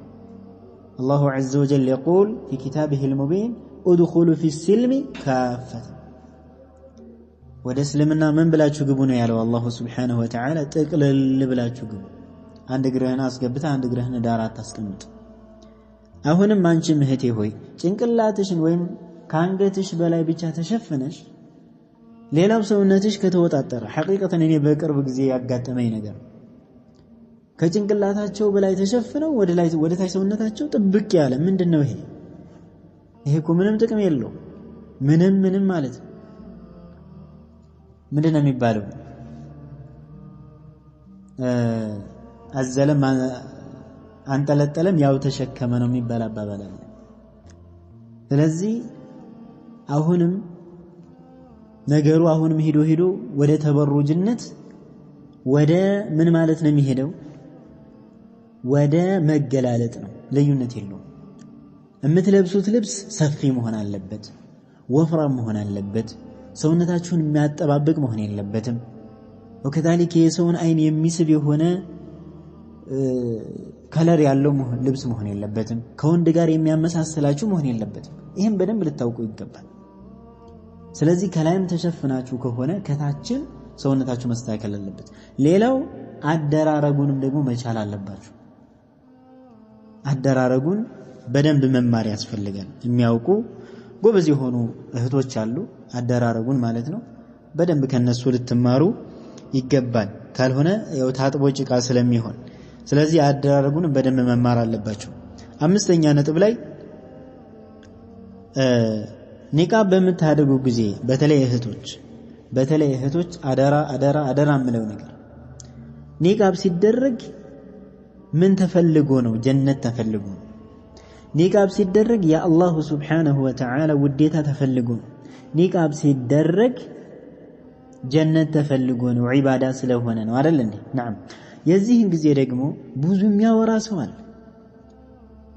الله عز وجل يقول في كتابه المبين ادخلوا في السلم كافة ወደ እስልምና ምን ብላችሁ ግቡ ነው ያለው አላህ Subhanahu Wa Ta'ala። ጥቅልል ብላችሁ ግቡ። አንድ እግርህን አስገብታ አንድ እግርህን ዳር አታስቀምጥ። አሁንም አንቺ እህቴ ሆይ ጭንቅላትሽን ወይም ከአንገትሽ በላይ ብቻ ተሸፍነሽ ሌላው ሰውነትሽ ከተወጣጠረ ሐቂቀተን እኔ በቅርብ ጊዜ ያጋጠመኝ ነገር ከጭንቅላታቸው በላይ ተሸፍነው ወደ ታች ሰውነታቸው ጥብቅ ያለ ምንድነው ይሄ? ይሄ እኮ ምንም ጥቅም የለው። ምንም ማለት ምንድነው የሚባለው? አዘለም አንጠለጠለም ያው ተሸከመ ነው የሚባል አባባል አለ። ስለዚህ አሁንም ነገሩ አሁንም ሄዶ ወደ ተበሩጅነት ወደ ምን ማለት ነው የሚሄደው? ወደ መገላለጥ ነው። ልዩነት የለውም። የምትለብሱት ልብስ ሰፊ መሆን አለበት፣ ወፍራም መሆን አለበት፣ ሰውነታችሁን የሚያጠባብቅ መሆን የለበትም። ወከዛሊክ የሰውን አይን የሚስብ የሆነ ከለር ያለው ልብስ መሆን የለበትም። ከወንድ ጋር የሚያመሳስላችሁ መሆን የለበትም። ይሄን በደንብ ልታውቁ ይገባል። ስለዚህ ከላይም ተሸፍናችሁ ከሆነ ከታችን ሰውነታችሁ መስተካከል አለበት። ሌላው አደራረጉንም ደግሞ መቻል አለባችሁ። አደራረጉን በደንብ መማር ያስፈልጋል። የሚያውቁ ጎበዝ የሆኑ እህቶች አሉ፣ አደራረጉን ማለት ነው። በደንብ ከነሱ ልትማሩ ይገባል። ካልሆነ ያው ታጥቦ ጭቃ ስለሚሆን፣ ስለዚህ አደራረጉን በደንብ መማር አለባችሁ። አምስተኛ ነጥብ ላይ ኒቃብ በምታደርጉ ጊዜ በተለይ እህቶች አደራ የምለው ነገር ኒቃብ ሲደረግ ምን ተፈልጎ ነው? ጀነት ተፈልጎ ነው። ኒቃብ ሲደረግ የአላሁ Subhanahu Wa Ta'ala ውዴታ ተፈልጎ ነው። ኒቃብ ሲደረግ ጀነት ተፈልጎ ነው። ዒባዳ ስለሆነ ነው አይደል እንዴ? ነዓም። የዚህን ጊዜ ደግሞ ብዙ የሚያወራ ሰው አለ፣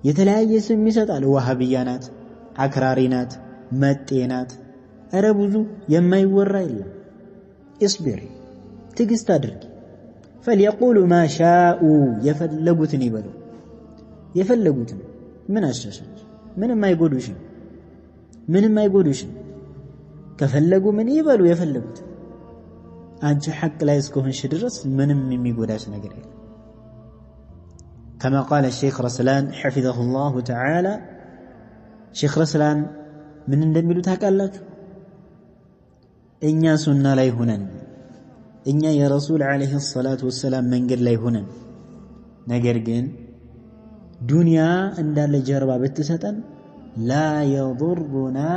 የተለያየ ስም ይሰጣል። ዋሃብያ ናት፣ አክራሪ ናት፣ መጤ ናት። ኧረ ብዙ የማይወራ የለም። እስቢሪ፣ ትዕግስት አድርጊ። فليقولوا ما شاءوا የፈለጉትን ይበሉ። የፈለጉትን ምን አሻሻል? ምንም አይጎዱሽም። ከፈለጉ ምን ይበሉ የፈለጉት አንቺ ሐቅ ላይ እስከሆንሽ ድረስ ምንም የሚጎዳሽ ነገር የለም كما قال الشيخ رسلان حفظه الله تعالى شيخ رسلان من እንደሚሉ ታውቃላችሁ እኛ ሱና ላይ ሆነን እኛ የረሱል አለይሂ ሰላቱ ወሰለም መንገድ ላይ ሆነን ነገር ግን ዱንያ እንዳለ ጀርባ ብትሰጠን لا يضرنا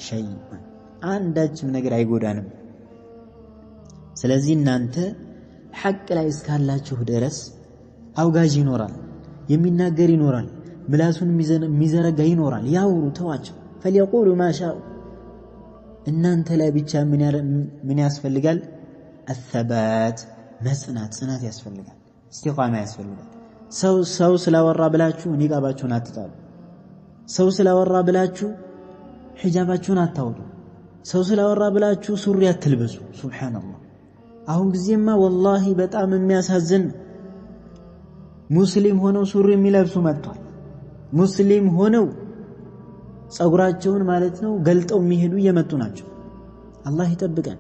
شيء አንዳችም ነገር አይጎዳንም ስለዚህ እናንተ ሐቅ ላይ እስካላችሁ ድረስ አውጋጅ ይኖራል የሚናገር ይኖራል ምላሱን የሚዘረጋ ይኖራል ያውሩ ተዋቸው فليقولوا ما شاءوا እናንተ ላይ ብቻ ምን ያስፈልጋል الثبات ጽናት ያስፈልጋል استقامة ያስፈልጋል ሰው ስላወራ ብላችሁ ኒቃባችሁን አትጣሉ ሰው ስላወራ ብላችሁ ሒጃባችሁን አታውጡ ሰው ስላወራ ብላችሁ ሱሪ አትልበሱ ሱብሃንአላህ አሁን ጊዜማ ወላሂ በጣም የሚያሳዝን ሙስሊም ሆነው ሱሪ የሚለብሱ መጥቷል ሙስሊም ሆነው ጸጉራቸውን ማለት ነው ገልጠው የሚሄዱ እየመጡ ናቸው አላህ ይጠብቀን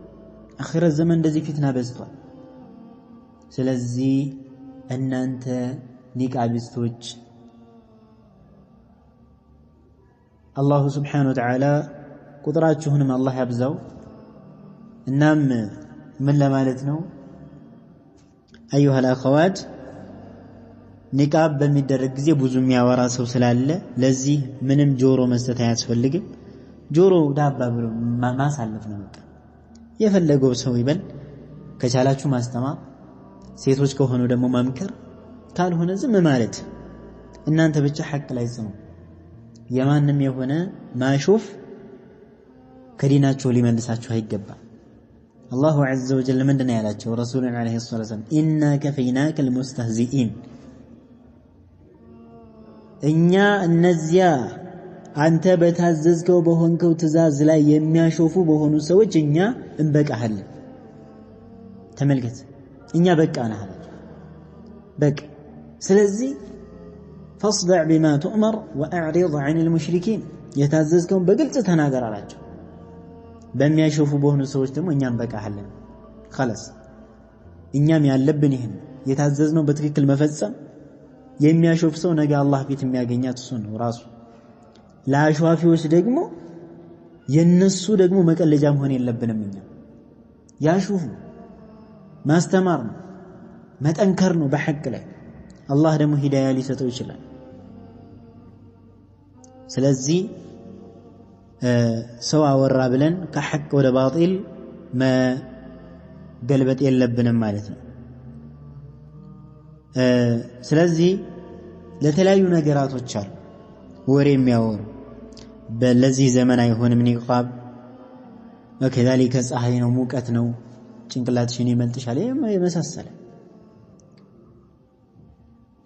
አኺረት ዘመን እንደዚህ ፊትና በዝቷል ስለዚህ እናንተ ኒቃቢስቶች አላሁ ስብሓነሁ ወተዓላ ቁጥራችሁንም አላህ ያብዛው እናም ምን ለማለት ነው አዩሃ الأخوات ኒቃብ በሚደረግ ጊዜ ብዙ የሚያወራ ሰው ስላለ ለዚህ ምንም ጆሮ መስጠት አያስፈልግም ጆሮ ዳባ ብሎ ማሳለፍ ነው በቃ የፈለገው ሰው ይበል ከቻላችሁ ማስተማር ሴቶች ከሆኑ ደግሞ መምከር ካልሆነ ዝም ማለት እናንተ ብቻ ሐቅ ላይ ጽኑ የማንም የሆነ ማሾፍ ከዲናቸው ሊመልሳችሁ አይገባም አላሁ ዐዘ ወጀል ምንድነው ያላቸው ረሱሉን ዐለይሂ ሰላም ኢና ከፈይናከ المستهزئين እኛ እነዚያ አንተ በታዘዝከው በሆንከው ትእዛዝ ላይ የሚያሾፉ በሆኑ ሰዎች እኛ እንበቃለን ተመልከት እኛ በቃና በቃ ስለዚህ فاصدع بما تؤمر واعرض عن المشركين የታዘዝከውን በግልጽ ተናገር አላቸው በሚያሾፉ በሆኑ ሰዎች ደግሞ እኛ እንበቃለን خلاص እኛም ያለብን ይሄን የታዘዝነው በትክክል መፈጸም የሚያሾፍ ሰው ነገ አላህ ፊት የሚያገኛት እሱ ነው ራሱ ለአሽዋፊዎች ደግሞ የነሱ ደግሞ መቀለጃ መሆን የለብንም እኛ ያሹፉ ማስተማር ነው መጠንከር ነው በሐቅ ላይ አላህ ደግሞ ሂዳያ ሊሰጠው ይችላል ስለዚህ ሰው አወራ ብለን ከሐቅ ወደ ባጢል መገልበጥ የለብንም ማለት ነው ስለዚህ ለተለያዩ ነገራቶች አሉ ወሬ የሚያወሩ በለዚህ ዘመን አይሆንም ኒቃብ ወከዛሊከ ፀሐይ ነው ሙቀት ነው ጭንቅላትሽን ይመልጥሻል የመሳሰለ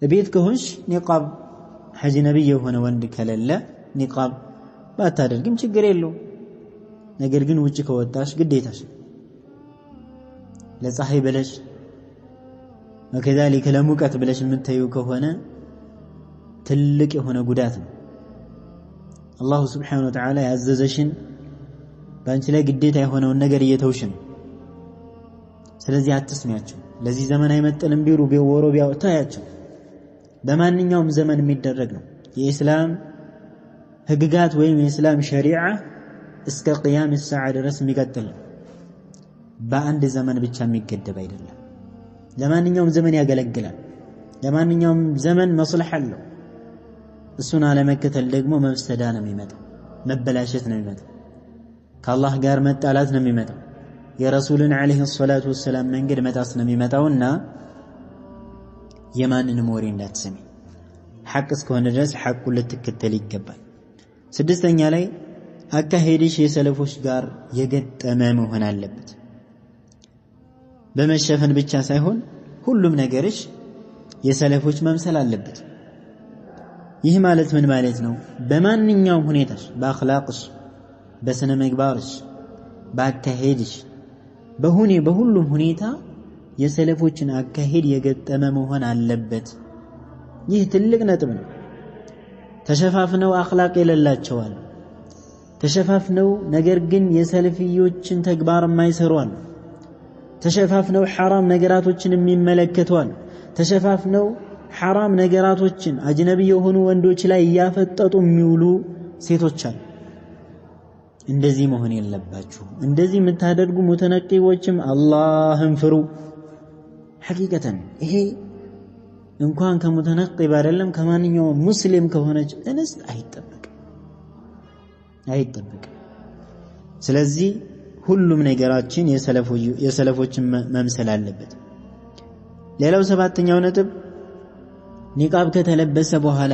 ቤት ከሆንሽ ኒቃብ አጅነቢ የሆነ ወንድ ከሌለ ኒቃብ ባታደርግም ችግር የለው ነገር ግን ውጪ ከወጣሽ ግዴታሽ ለፀሐይ ብለሽ ወከዛሊከ ለሙቀት ብለሽ የምትዩ ከሆነ ትልቅ የሆነ ጉዳት ነው አላሁ ስብሓነሁ ወተዓላ ያዘዘሽን በአንቺ ላይ ግዴታ የሆነውን ነገር እየተውሽ ነው ስለዚህ አትስሚያቸው ለዚህ ዘመን አይመጥንም ቢሩ ቢወሮ ቢያወጣያቸው በማንኛውም ዘመን የሚደረግ ነው የኢስላም ህግጋት ወይም የኢስላም ሸሪዓ እስከ ቂያም الساعه ድረስ የሚቀጥል በአንድ ዘመን ብቻ የሚገደብ አይደለም ለማንኛውም ዘመን ያገለግላል ለማንኛውም ዘመን መስለህ አለው እሱን አለመከተል ደግሞ መፍሰዳ ነው የሚመጣው መበላሸት ነው የሚመጣው ከአላህ ጋር መጣላት ነው የሚመጣው የረሱልን አለይሂ ሰላቱ ወሰለም መንገድ መጣስ ነው የሚመጣውና የማንንም ወሬ እንዳትሰሚ ሐቅ እስከሆነ ድረስ ሐቁን ልትከተል ይገባል ስድስተኛ ላይ አካሄድሽ የሰለፎች ጋር የገጠመ መሆን አለበት በመሸፈን ብቻ ሳይሆን ሁሉም ነገርሽ የሰለፎች መምሰል አለበት ይህ ማለት ምን ማለት ነው በማንኛውም ሁኔታሽ በአኽላቅሽ በስነ ምግባርሽ በአካሄድሽ በሁሉም ሁኔታ የሰለፎችን አካሄድ የገጠመ መሆን አለበት ይህ ትልቅ ነጥብ ነው ተሸፋፍነው አኽላቅ የሌላቸው አሉ ተሸፋፍነው ነገር ግን የሰልፊዮችን ተግባር የማይሰሩ አሉ። ተሸፋፍነው ሐራም ነገራቶችን የሚመለከቱ አሉ። ተሸፋፍነው ሐራም ነገራቶችን አጅነቢ የሆኑ ወንዶች ላይ እያፈጠጡ የሚውሉ ሴቶች አሉ። እንደዚህ መሆን የለባችሁ። እንደዚህ የምታደርጉ ሙተነቂቦችም አላህን ፍሩ። ሐቂቀተን ይሄ እንኳን ከሙተነቂብ አይደለም ከማንኛውም ሙስሊም ከሆነች እንስት አይጠበቅም። ስለዚህ ሁሉም ነገራችን የሰለፎችን መምሰል አለበት። ሌላው ሰባተኛው ነጥብ ኒቃብ ከተለበሰ በኋላ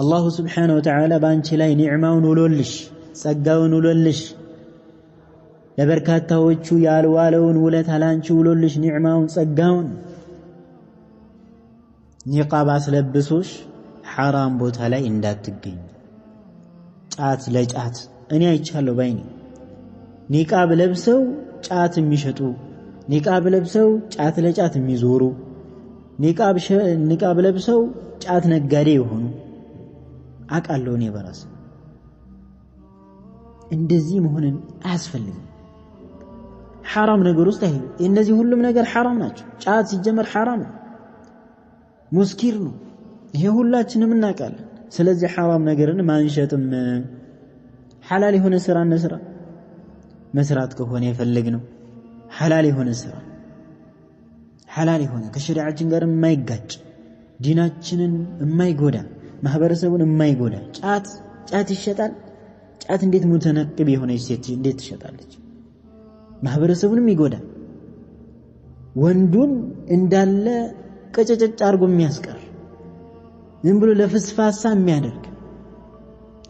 አላሁ ስብሓነሁ ወተዓላ በአንቺ ላይ ኒዕማውን ውሎልሽ ጸጋውን ውሎልሽ ለበርካታዎቹ ያልዋለውን ውለታ ላንቺ ውሎልሽ ኒዕማውን ጸጋውን ኒቃብ አስለብሶሽ ሐራም ቦታ ላይ እንዳትገኝ። ጫት ለጫት እኔ አይቻለሁ ባይኔ ኒቃብ ለብሰው ጫት የሚሸጡ ኒቃብ ለብሰው ጫት ለጫት የሚዞሩ ኒቃብ ለብሰው ጫት ነጋዴ የሆኑ አውቃለሁ እኔ በራስ። እንደዚህ መሆንን አያስፈልግም። ሐራም ነገር ውስጥ አይሄዱ። እነዚህ ሁሉም ነገር ሐራም ናቸው። ጫት ሲጀመር ሐራም ነው፣ ሙስኪር ነው። ይሄ ሁላችንም እናውቃለን። ስለዚህ ሐራም ነገርን ማንሸጥም ሐላል የሆነ ስራ እንስራ። መስራት ከሆነ የፈለግነው ሐላል የሆነ ስራ ሐላል የሆነ ከሸሪዓችን ጋር የማይጋጭ ዲናችንን የማይጎዳ ማህበረሰቡን የማይጎዳ ጫት ይሸጣል። ጫት እንዴት ሙተነቅብ የሆነች ሴት እንዴት ትሸጣለች? ማህበረሰቡንም ይጎዳል። ወንዱን እንዳለ ቀጨጨጭ አድርጎ የሚያስቀር ዝም ብሎ ለፍስፋሳ የሚያደርግ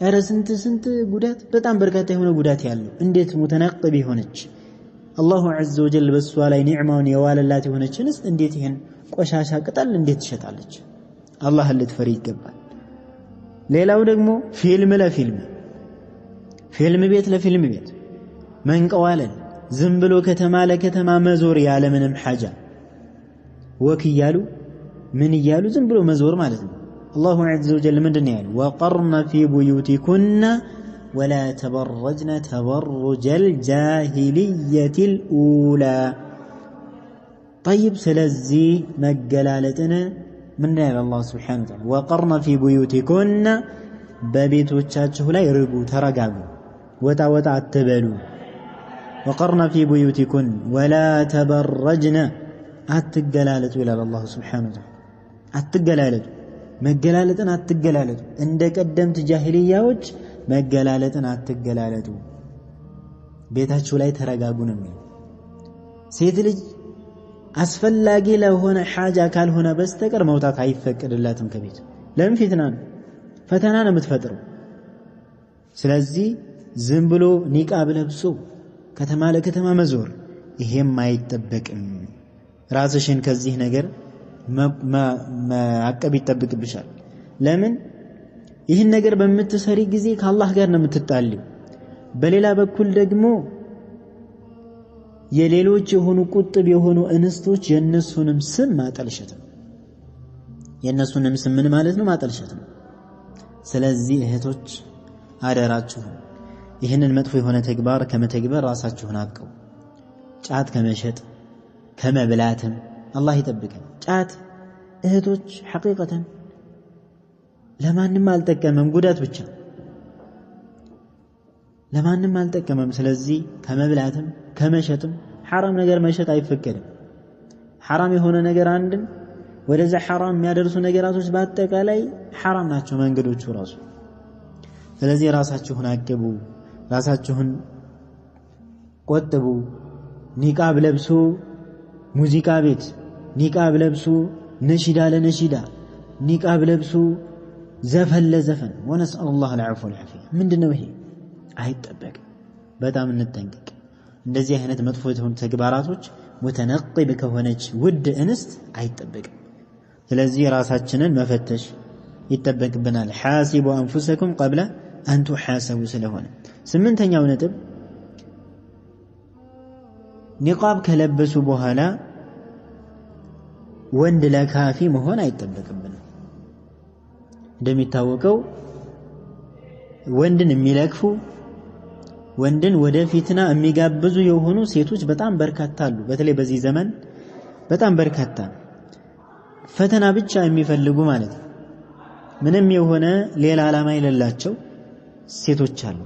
ኧረ ስንት ጉዳት፣ በጣም በርካታ የሆነ ጉዳት ያለው እንዴት ሙተነቅብ የሆነች አላሁ ዐዘ ወጀል በሷ ላይ ኒዕማውን የዋለላት የሆነች እንስት እንዴት ይሄን ቆሻሻ ቅጠል እንዴት ትሸጣለች? አላህን ልትፈሪ ይገባል። ሌላው ደግሞ ፊልም ቤት ለፊልም ቤት መንቀዋለል፣ ዝም ብሎ ከተማ ለከተማ መዞር ያለ ምንም ሐጃ ወክ እያሉ ምን እያሉ ዝም ብሎ መዞር ማለት ነው። አላሁ ዐዘ ወጀል ምንድን ነው ያለው? ወቀርነ ፊ ቡዩቲኩነ ወላ ተበረጅነ ተበሩጀል ጃሂልየቲል ኡላ። ጠይብ ስለዚህ መገላለጥን ምን ያለው አላህ ሱብሓነሁ ወተዓላ? ወቀርነ ፊ ቡዩቲኩነ በቤቶቻችሁ ላይ ርጉ፣ ተረጋጉ፣ ወጣ አትበሉ። ወቀርነ ፊ ቡዩቲኩነ ወላ ተበረጅነ አትገላለጡ ይላል አላህ ሱብሓነሁ ወተዓላ። አትገላለጡ፣ መገላለጥን አትገላለጡ። እንደ ቀደምት ጃሂልያዎች መገላለጥን አትገላለጡ፣ ቤታችሁ ላይ ተረጋጉ ነው የሚለው። ሴት ልጅ አስፈላጊ ለሆነ ሐጃ ካልሆነ በስተቀር መውጣት አይፈቀድላትም ከቤት። ለምን? ፈተና ነው የምትፈጥረው። ስለዚህ ዝም ብሎ ኒቃብ ለብሶ ከተማ ለከተማ መዞር ይሄም አይጠበቅም። ራስሽን ከዚህ ነገር ማዕቀብ ይጠብቅብሻል። ለምን? ይህን ነገር በምትሰሪ ጊዜ ከአላህ ጋር ነው የምትጣልው። በሌላ በኩል ደግሞ የሌሎች የሆኑ ቁጥብ የሆኑ እንስቶች የነሱንም ስም ማጠልሸት ነው። የነሱንም ስም ምን ማለት ነው? ማጠልሸት ነው። ስለዚህ እህቶች አደራችሁን ይህንን መጥፎ የሆነ ተግባር ከመተግበር ራሳችሁን አቅቡ። ጫት ከመሸጥ ከመብላትም አላህ ይጠብቀን። ጫት እህቶች ሐቂቀተን ለማንም አልጠቀመም፣ ጉዳት ብቻ ለማንም አልጠቀመም። ስለዚህ ከመብላትም ከመሸጥም ሐራም ነገር መሸጥ አይፈቀድም። ሐራም የሆነ ነገር አንድን ወደዛ ሐራም የሚያደርሱ ነገራቶች በአጠቃላይ ሐራም ናቸው መንገዶቹ ራሱ። ስለዚህ ራሳችሁን አቅቡ፣ ራሳችሁን ቆጥቡ። ኒቃብ ለብሶ ሙዚቃ ቤት፣ ኒቃብ ለብሶ ነሺዳ ለነሺዳ፣ ኒቃብ ለብሶ ዘፈን ለዘፈን ወነስአሉላህ አልዐፍወ ወልዐፊያ። ምንድነው ይሄ? አይጠበቅም። በጣም እንጠንቀቅ። እንደዚህ አይነት መጥፎ የሆኑ ተግባራቶች ሙተነቅብ ከሆነች ውድ እንስት አይጠበቅም። ስለዚህ ራሳችንን መፈተሽ ይጠበቅብናል። ሓሲቡ አንፉሰኩም ቀብለ አን ቱሓሰቡ ስለሆነ። ስምንተኛው ነጥብ ኒቃብ ከለበሱ በኋላ ወንድ ለካፊ መሆን አይጠበቅብንም። እንደሚታወቀው ወንድን የሚለክፉ ወንድን ወደ ፊትና የሚጋብዙ የሆኑ ሴቶች በጣም በርካታ አሉ። በተለይ በዚህ ዘመን በጣም በርካታ ፈተና ብቻ የሚፈልጉ ማለት ነው። ምንም የሆነ ሌላ ዓላማ የሌላቸው ሴቶች አሉ።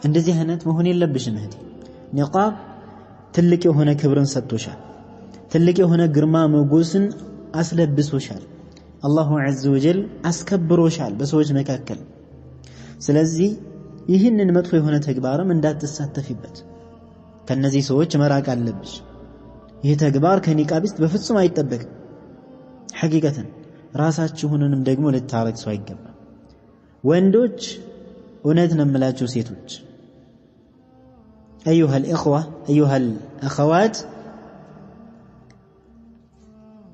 እንደዚህ አይነት መሆን የለብሽም እህቴ። ኒቃብ ትልቅ የሆነ ክብርን ሰጥቶሻል። ትልቅ የሆነ ግርማ ሞገስን አስለብሶሻል። አላሁ ዐዘ ወጀል አስከብሮሻል በሰዎች መካከል። ስለዚህ ይህንን መጥፎ የሆነ ተግባርም እንዳትሳተፊበት ከነዚህ ሰዎች መራቅ አለብሽ። ይህ ተግባር ከኒቃቢስት በፍጹም አይጠበቅም። ሐቂቀተን ራሳችሁንም ደግሞ ልታረክሱ አይገባም። ወንዶች እውነት ነው የምላችሁ ሴቶች አዩሃል ኢኽዋ አዩሃል አኸዋት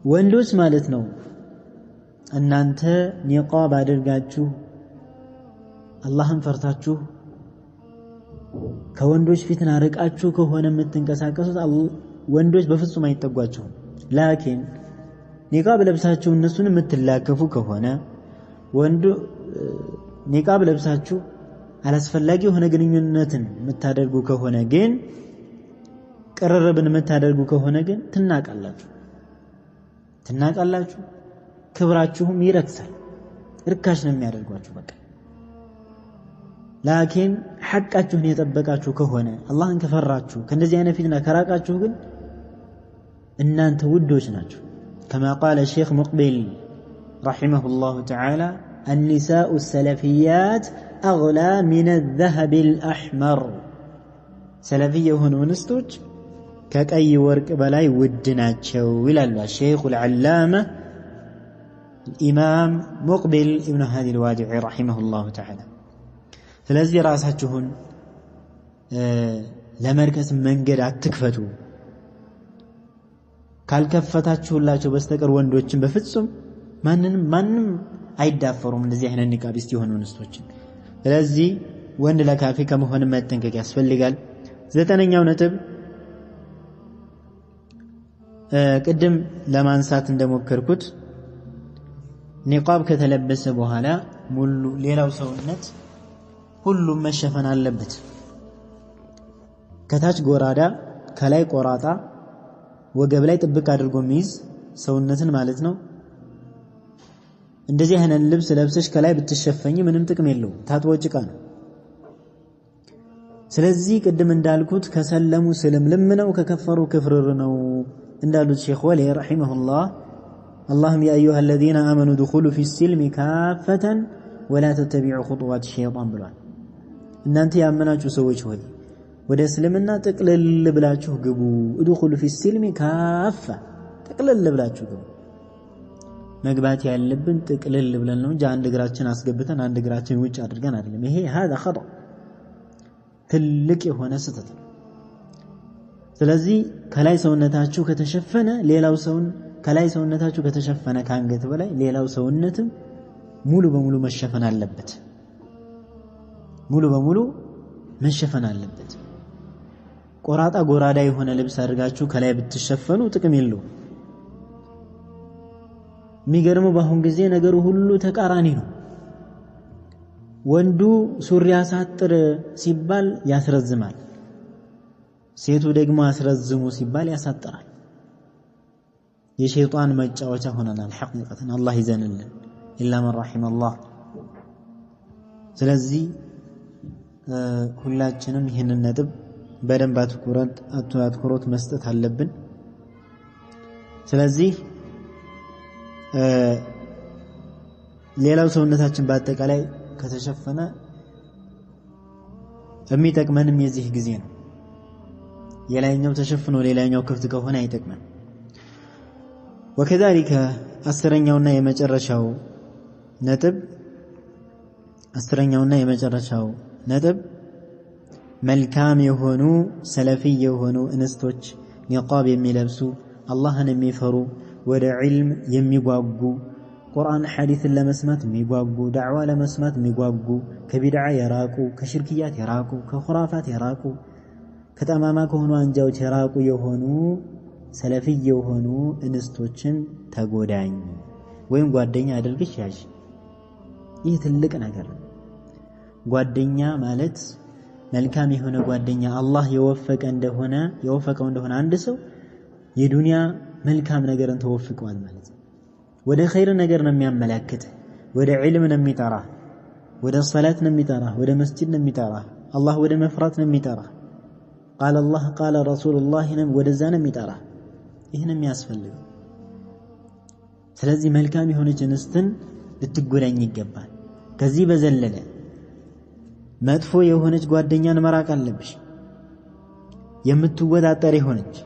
ወንዶች ማለት ነው እናንተ ኒቃብ አድርጋችሁ አላህን ፈርታችሁ ከወንዶች ፊትና ርቃችሁ ከሆነ የምትንቀሳቀሱት ወንዶች በፍጹም አይጠጓችሁም። ላኪን ኒቃብ ለብሳችሁ እነሱን የምትላከፉ ከሆነ ኒቃብ ለብሳችሁ አላስፈላጊ የሆነ ግንኙነትን የምታደርጉ ከሆነ ግን ቅርርብን የምታደርጉ ከሆነ ግን ትናቃላችሁ፣ ክብራችሁም ይረክሳል። ርካሽ ነው የሚያደርጓችሁ በቃ። ላኪን ሐቃችሁን የጠበቃችሁ ከሆነ አላህን ከፈራችሁ ከእንደዚህ አይነት ፊትና ከራቃችሁ ግን እናንተ ውዶች ናችሁ። كما قال الشيخ مقبل رحمه الله تعالى النساء السلفيات أغلى من الذهب الأحمر سلفية هنا ونستوج كأي ورق بلاي ودناتشو إلى الشيخ العلامة الإمام مقبل ابن هادي الوادعي رحمه الله تعالى ስለዚህ ራሳችሁን ለመርከስ መንገድ አትክፈቱ። ካልከፈታችሁላቸው በስተቀር ወንዶችን በፍጹም ማንንም አይዳፈሩም እንደዚህ አይነት ኒቃቢስት የሆኑ እንስቶችን። ስለዚህ ወንድ ለካፊ ከመሆን መጠንቀቅ ያስፈልጋል። 9ኛው ነጥብ ቅድም ለማንሳት እንደሞከርኩት ኒቃብ ከተለበሰ በኋላ ሙሉ ሌላው ሰውነት ሁሉም መሸፈን አለበት። ከታች ጎራዳ ከላይ ቆራጣ ወገብ ላይ ጥብቅ አድርጎ የሚይዝ ሰውነትን ማለት ነው። እንደዚህ አይነት ልብስ ለብሰሽ ከላይ ብትሸፈኝ ምንም ጥቅም የለውም፣ ታጥቦ ጭቃ ነው። ስለዚህ ቅድም እንዳልኩት ከሰለሙ ስልምልም ነው፣ ከከፈሩ ክፍርር ነው እንዳሉት ሼኽ ወሊ ረሒመሁላህ اللهم يا أيها الذين آمنوا دخلوا في السلم كافة ولا تتبعوا خطوات الشيطان ብሏል። እናንተ ያመናችሁ ሰዎች ሆይ ወደ እስልምና ጥቅልል ብላችሁ ግቡ። ادخلوا في السلم كافة ጥቅልል ብላችሁ ግቡ። መግባት ያለብን ጥቅልል ብለን ነው እንጂ አንድ እግራችን አስገብተን አንድ እግራችን ውጭ አድርገን አይደለም። ይሄ هذا خطأ ትልቅ የሆነ ስህተት ነው። ስለዚህ ከላይ ሰውነታችሁ ከተሸፈነ ሌላው ሰውን ከላይ ሰውነታችሁ ከተሸፈነ ከአንገት በላይ ሌላው ሰውነትም ሙሉ በሙሉ መሸፈን አለበት። ሙሉ በሙሉ መሸፈን አለበት። ቆራጣ ጎራዳ የሆነ ልብስ አድርጋችሁ ከላይ ብትሸፈኑ ጥቅም የለውም። የሚገርመው በአሁን ጊዜ ነገሩ ሁሉ ተቃራኒ ነው። ወንዱ ሱሪ ያሳጥር ሲባል ያስረዝማል፣ ሴቱ ደግሞ አስረዝሙ ሲባል ያሳጥራል። የሸይጣን መጫወቻ ሆነናል። ሐቂቀተን አላህ ይዘንልን ኢላ መን ረሒመ አላህ። ስለዚህ ሁላችንም ይህንን ነጥብ በደንብ አትኩሮት መስጠት አለብን። ስለዚህ ሌላው ሰውነታችን በአጠቃላይ ከተሸፈነ የሚጠቅመንም የዚህ ጊዜ ነው። የላይኛው ተሸፍኖ ሌላኛው ክፍት ከሆነ አይጠቅመን። وكذلك አስረኛውና የመጨረሻው ነጥብ መልካም የሆኑ ሰለፊ የሆኑ እንስቶች ኒቃብ የሚለብሱ አላህን የሚፈሩ ወደ ዒልም የሚጓጉ ቁርአን ሐዲስን ለመስማት የሚጓጉ ዳዕዋ ለመስማት የሚጓጉ ከቢድዓ የራቁ ከሽርክያት የራቁ ከኹራፋት የራቁ ከጠማማ ከሆኑ አንጃዎች የራቁ የሆኑ ሰለፊ የሆኑ እንስቶችን ተጎዳኝ ወይም ጓደኛ አድርግሽ ያዥ። ይህ ትልቅ ነገር ነው። ጓደኛ ማለት መልካም የሆነ ጓደኛ አላህ የወፈቀው እንደሆነ አንድ ሰው የዱንያ መልካም ነገርን ተወፍቀዋል ማለት ነው። ወደ ኸይር ነገር ነው የሚያመላክት፣ ወደ ዒልም ነው የሚጠራ፣ ወደ ሰላት ነው የሚጠራ፣ ወደ መስጂድ ነው የሚጠራ፣ አላህ ወደ መፍራት ነው የሚጠራ፣ ቃለ አላህ ቃለ ረሱሉላህ ወደዛ ነው የሚጠራ። ይህን የሚያስፈልገው። ስለዚህ መልካም የሆነች እንስትን ልትጎዳኝ ይገባል። ከዚህ በዘለለ መጥፎ የሆነች ጓደኛን መራቅ አለብሽ። የምትወጣጠር የሆነች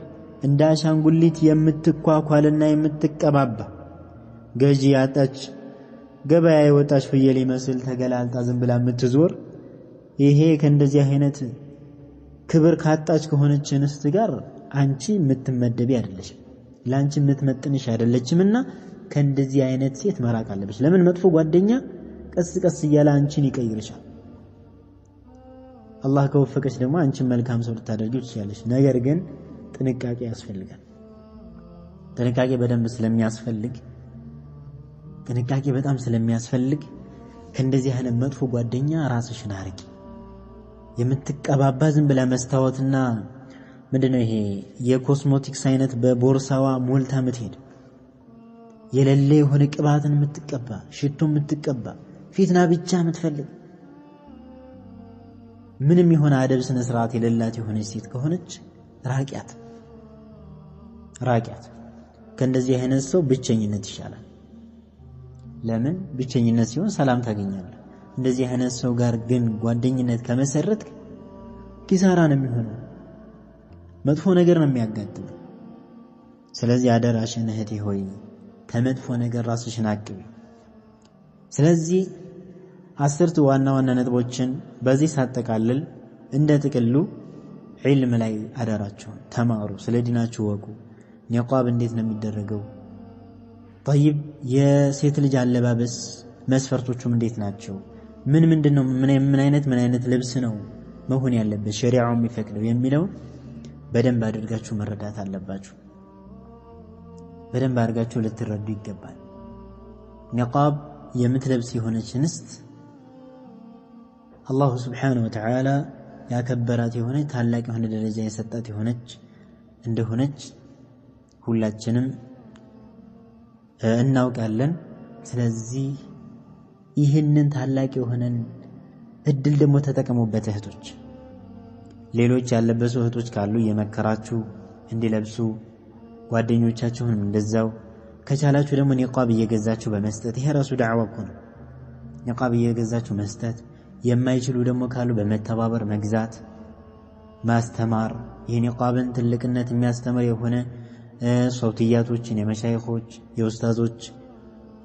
እንደ አሻንጉሊት የምትኳኳልና የምትቀባባ ገዢ ያጣች ገበያ የወጣች ፍየል ይመስል ተገላልጣ ዝም ብላ የምትዞር ይሄ ከእንደዚህ አይነት ክብር ካጣች ከሆነች እንስት ጋር አንቺ የምትመደቢ አይደለሽ፣ ላንቺ የምትመጥንሽ አይደለችምና ከእንደዚህ አይነት ሴት መራቅ አለብሽ። ለምን መጥፎ ጓደኛ ቀስ ቀስ እያለ አንቺን ይቀይርሻል። አላህ ከወፈቀሽ ደግሞ አንቺን መልካም ሰው ልታደርጊው ትችላለሽ። ነገር ግን ጥንቃቄ ያስፈልጋል። ጥንቃቄ በጣም ስለሚያስፈልግ ከእንደዚህ አይነት መጥፎ ጓደኛ ራስሽን አርቂ። የምትቀባባ ዝም ብላ መስታወትና ምንድነው ይሄ የኮስሞቲክስ አይነት በቦርሳዋ ሞልታ የምትሄድ የሌለ የሆነ ቅባትን የምትቀባ ሽቶ የምትቀባ ፊትና ብቻ የምትፈልግ ምንም የሆነ አደብ ስነ ስርዓት የሌላት የሆነች ሴት ከሆነች ራቂያት። ከእንደዚህ አይነት ሰው ብቸኝነት ይሻላል። ለምን? ብቸኝነት ሲሆን ሰላም ታገኛለህ። እንደዚህ አይነት ሰው ጋር ግን ጓደኝነት ከመሰረት ኪሳራ ነው የሚሆነው፣ መጥፎ ነገር ነው የሚያጋጥመው። ስለዚህ አደራሽን እህቴ ሆይ ከመጥፎ ነገር ራስሽን አቅቢ። ስለዚህ 10 ዋና ነጥቦችን በዚህ ሳጠቃልል እንደ ጥቅሉ ዒልም ላይ አደራችሁን ተማሩ፣ ስለ ዲናችሁ ወቁ። ኒቃብ እንዴት ነው የሚደረገው? طيب የሴት ልጅ አለባበስ መስፈርቶቹም እንዴት ናቸው? ምንድነው ምን አይነት ልብስ ነው መሆን ያለበት ሸሪዓው የሚፈቅደው የሚለው በደንብ አድርጋችሁ መረዳት አለባችሁ። በደንብ አድርጋችሁ ልትረዱ ይገባል። ኒቃብ የምትለብስ የሆነች እንስት አላሁ ስብሓነሁ ወተዓላ ያከበራት የሆነች ታላቅ የሆነ ደረጃ የሰጣት የሆነች እንደሆነች ሁላችንም እናውቃለን። ስለዚህ ይህንን ታላቅ የሆነን እድል ደግሞ ተጠቀሙበት እህቶች። ሌሎች ያለበሱ እህቶች ካሉ የመከራችሁ እንዲለብሱ፣ ጓደኞቻችሁንም እንደዛው ከቻላችሁ ደግሞ ኒቃብ እየገዛችሁ በመስጠት ይሄ ራሱ ዳዕዋ እኮ ነው። ኒቃብ እየገዛችሁ መስጠት፣ የማይችሉ ደግሞ ካሉ በመተባበር መግዛት፣ ማስተማር። ይሄ ኒቃብን ትልቅነት የሚያስተምር የሆነ ሶውትያቶችን የመሻይኾች የኡስታዞች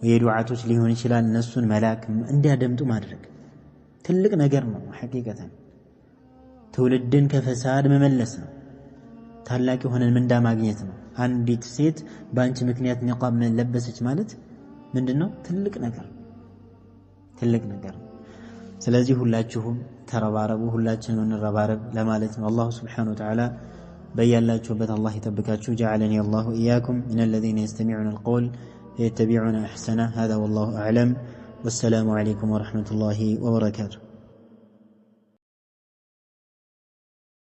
የዱዓቶች ሊሆን ይችላል እነሱን መላክ እንዲያደምጡ ማድረግ ትልቅ ነገር ነው። ሐቂቀተን ትውልድን ከፈሳድ መመለስ ነው። ታላቅ የሆነ ምንዳ ማግኘት ነው። አንዲት ሴት በአንቺ ምክንያት ኒቃብ ለበሰች ማለት ምንድነው? ትልቅ ነገር። ስለዚህ ሁላችሁም ተረባረቡ፣ ሁላችንም እንረባረብ ለማለት ነው። አላሁ ስብሓነሁ ወተዓላ በያላችሁበት አላህ ይጠብቃችሁ። جعلني الله إياكم من الذين يستمعون القول فيتبعون أحسنه. هذا والله أعلم، والسلام عليكم ورحمة الله وبركاته.